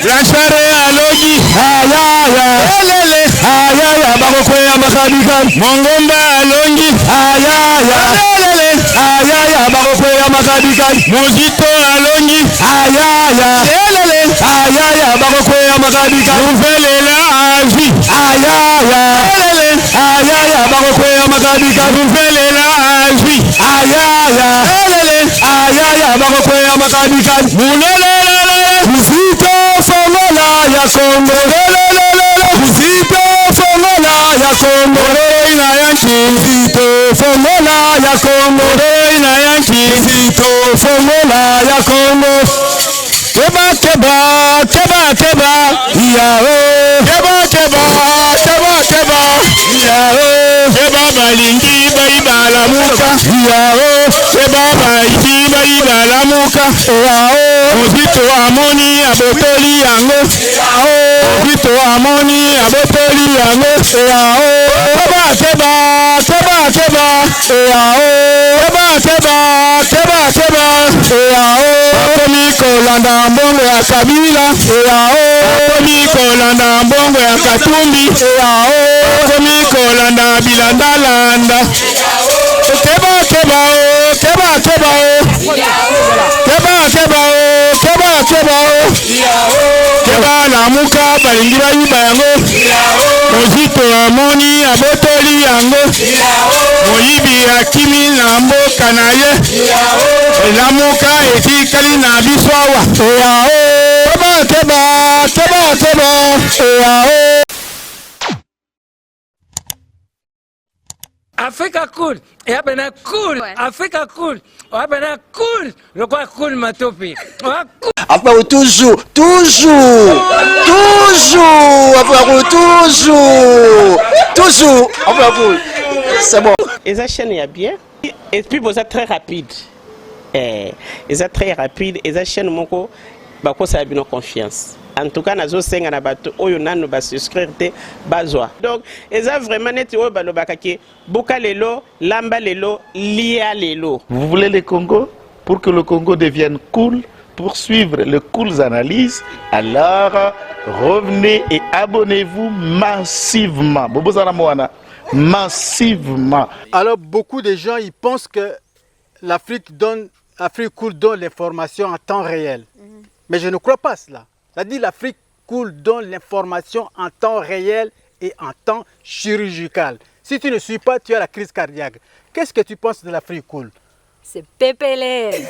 Blachare alogi elele bakokweya makadikadi Mongomba alongi ayaya lelele ayaya bakokweya makadikadi Mozito alongi ayaya lelele ayaya bakokweya makadikadi Nouvelela avi ayaya lelele ayaya bakokweya makadikadi Nouvelela avi ayaya lelele ayaya bakokweya makadikadi Mulelelele Muzito fongola ya Kongo lelele Muzito fongola ya Kongo ina yanchi Muzito fongola ya Kongo ina yanchi Muzito fongola ya Kongo Keba keba keba keba yao Keba keba keba keba yao Keba balingi baibala muka yao Keba baiti baibala muka yao Mozito amoni abotoli yango Mozito amoni abotoli yango Keba keba keba keba yao Keba keba keba keba Komi kolanda mbongo ya Kabila Komi kolanda mbongo ya Katumbi Komi kolanda bilandalanda Keba keba keba keba keba keba keba keba Keba lamuka balingi bayiba yango Mozito amoni abotoli yango Moyibi akimi na mboka na ye Lamuka etikali na biso awa Keba keba keba keba Africa cool, et abena cool, Africa cool, abena cool, le quoi cool matopi. Enfin, toujours, enfin, c'est bon. Et ça chaîne est bien, et puis vous êtes très rapide. Et ça très rapide, et ça chaîne mon co, bah quoi ça a bien confiance. En tout cas, nazo senga na bato oyo nanu ba souscrire te bazwa. Donc, eza vraiment neti oyo balobakaki buka lelo, lamba lelo, lia lelo. Vous voulez le Congo pour que le Congo devienne cool, pour suivre les cool analyses, alors revenez et abonnez-vous massivement. Bobozana Moana, massivement. Alors beaucoup de gens ils pensent que l'Afrique cool donne l'information en temps réel. Mais je ne crois pas cela. C'est-à-dire l'Afrique cool donne l'information en temps réel et en temps chirurgical. Si tu ne suis pas, tu as la crise cardiaque. Qu'est-ce que tu penses de l'Afrique cool? C'est pépélé.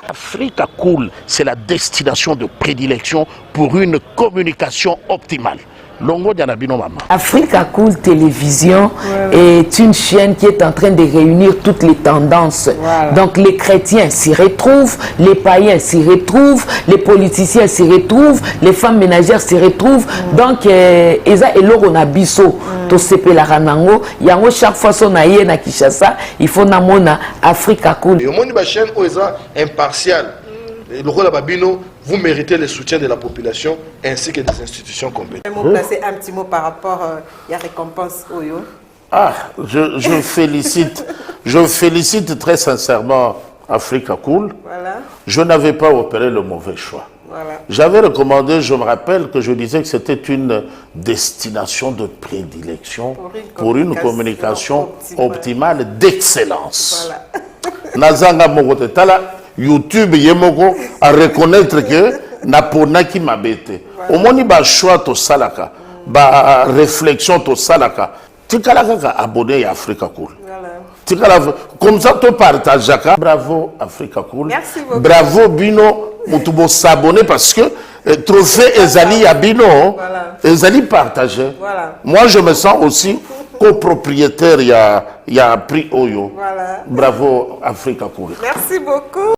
Africa Cool, c'est la destination de prédilection pour une communication optimale. Longo Dianabino Mama. Africa Cool Télévision est une chaîne qui est en train de réunir toutes les tendances. Donc les chrétiens s'y retrouvent, les païens s'y retrouvent, les politiciens s'y retrouvent, les femmes ménagères s'y retrouvent. Donc eza eloko na biso to sepela ranango yango chaque fois son aye na Kinshasa, il faut namona Africa Cool. Et au monde de la chaîne oza impartial. Le rôle de Babino, vous méritez le soutien de la population ainsi que des institutions compétentes. Placer un petit mot par rapport à la récompense Oyo. Ah, je félicite très sincèrement Africa Cool. Voilà. Je n'avais pas opéré le mauvais choix. Voilà. J'avais recommandé, je me rappelle que je disais que c'était une destination de prédilection pour une communication optimale d'excellence. Voilà. Nazanga Mogote Tala, YouTube Yemoko à reconnaître que Naponaki Mabete. Au moins, il y a choix to salaka, ba réflexion to salaka. Tikalaka abonné à Africa Cool. Comme ça, tu partages. Bravo Africa Cool. Merci beaucoup. Bravo Bino. Mutubo s'abonner parce que trophée Ezali à Bino, Ezali partagé. Voilà. Moi, je me sens aussi copropriétaire. Il y a prix Oyo. Voilà. Bravo Africa Cool. Merci beaucoup.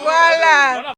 Voilà.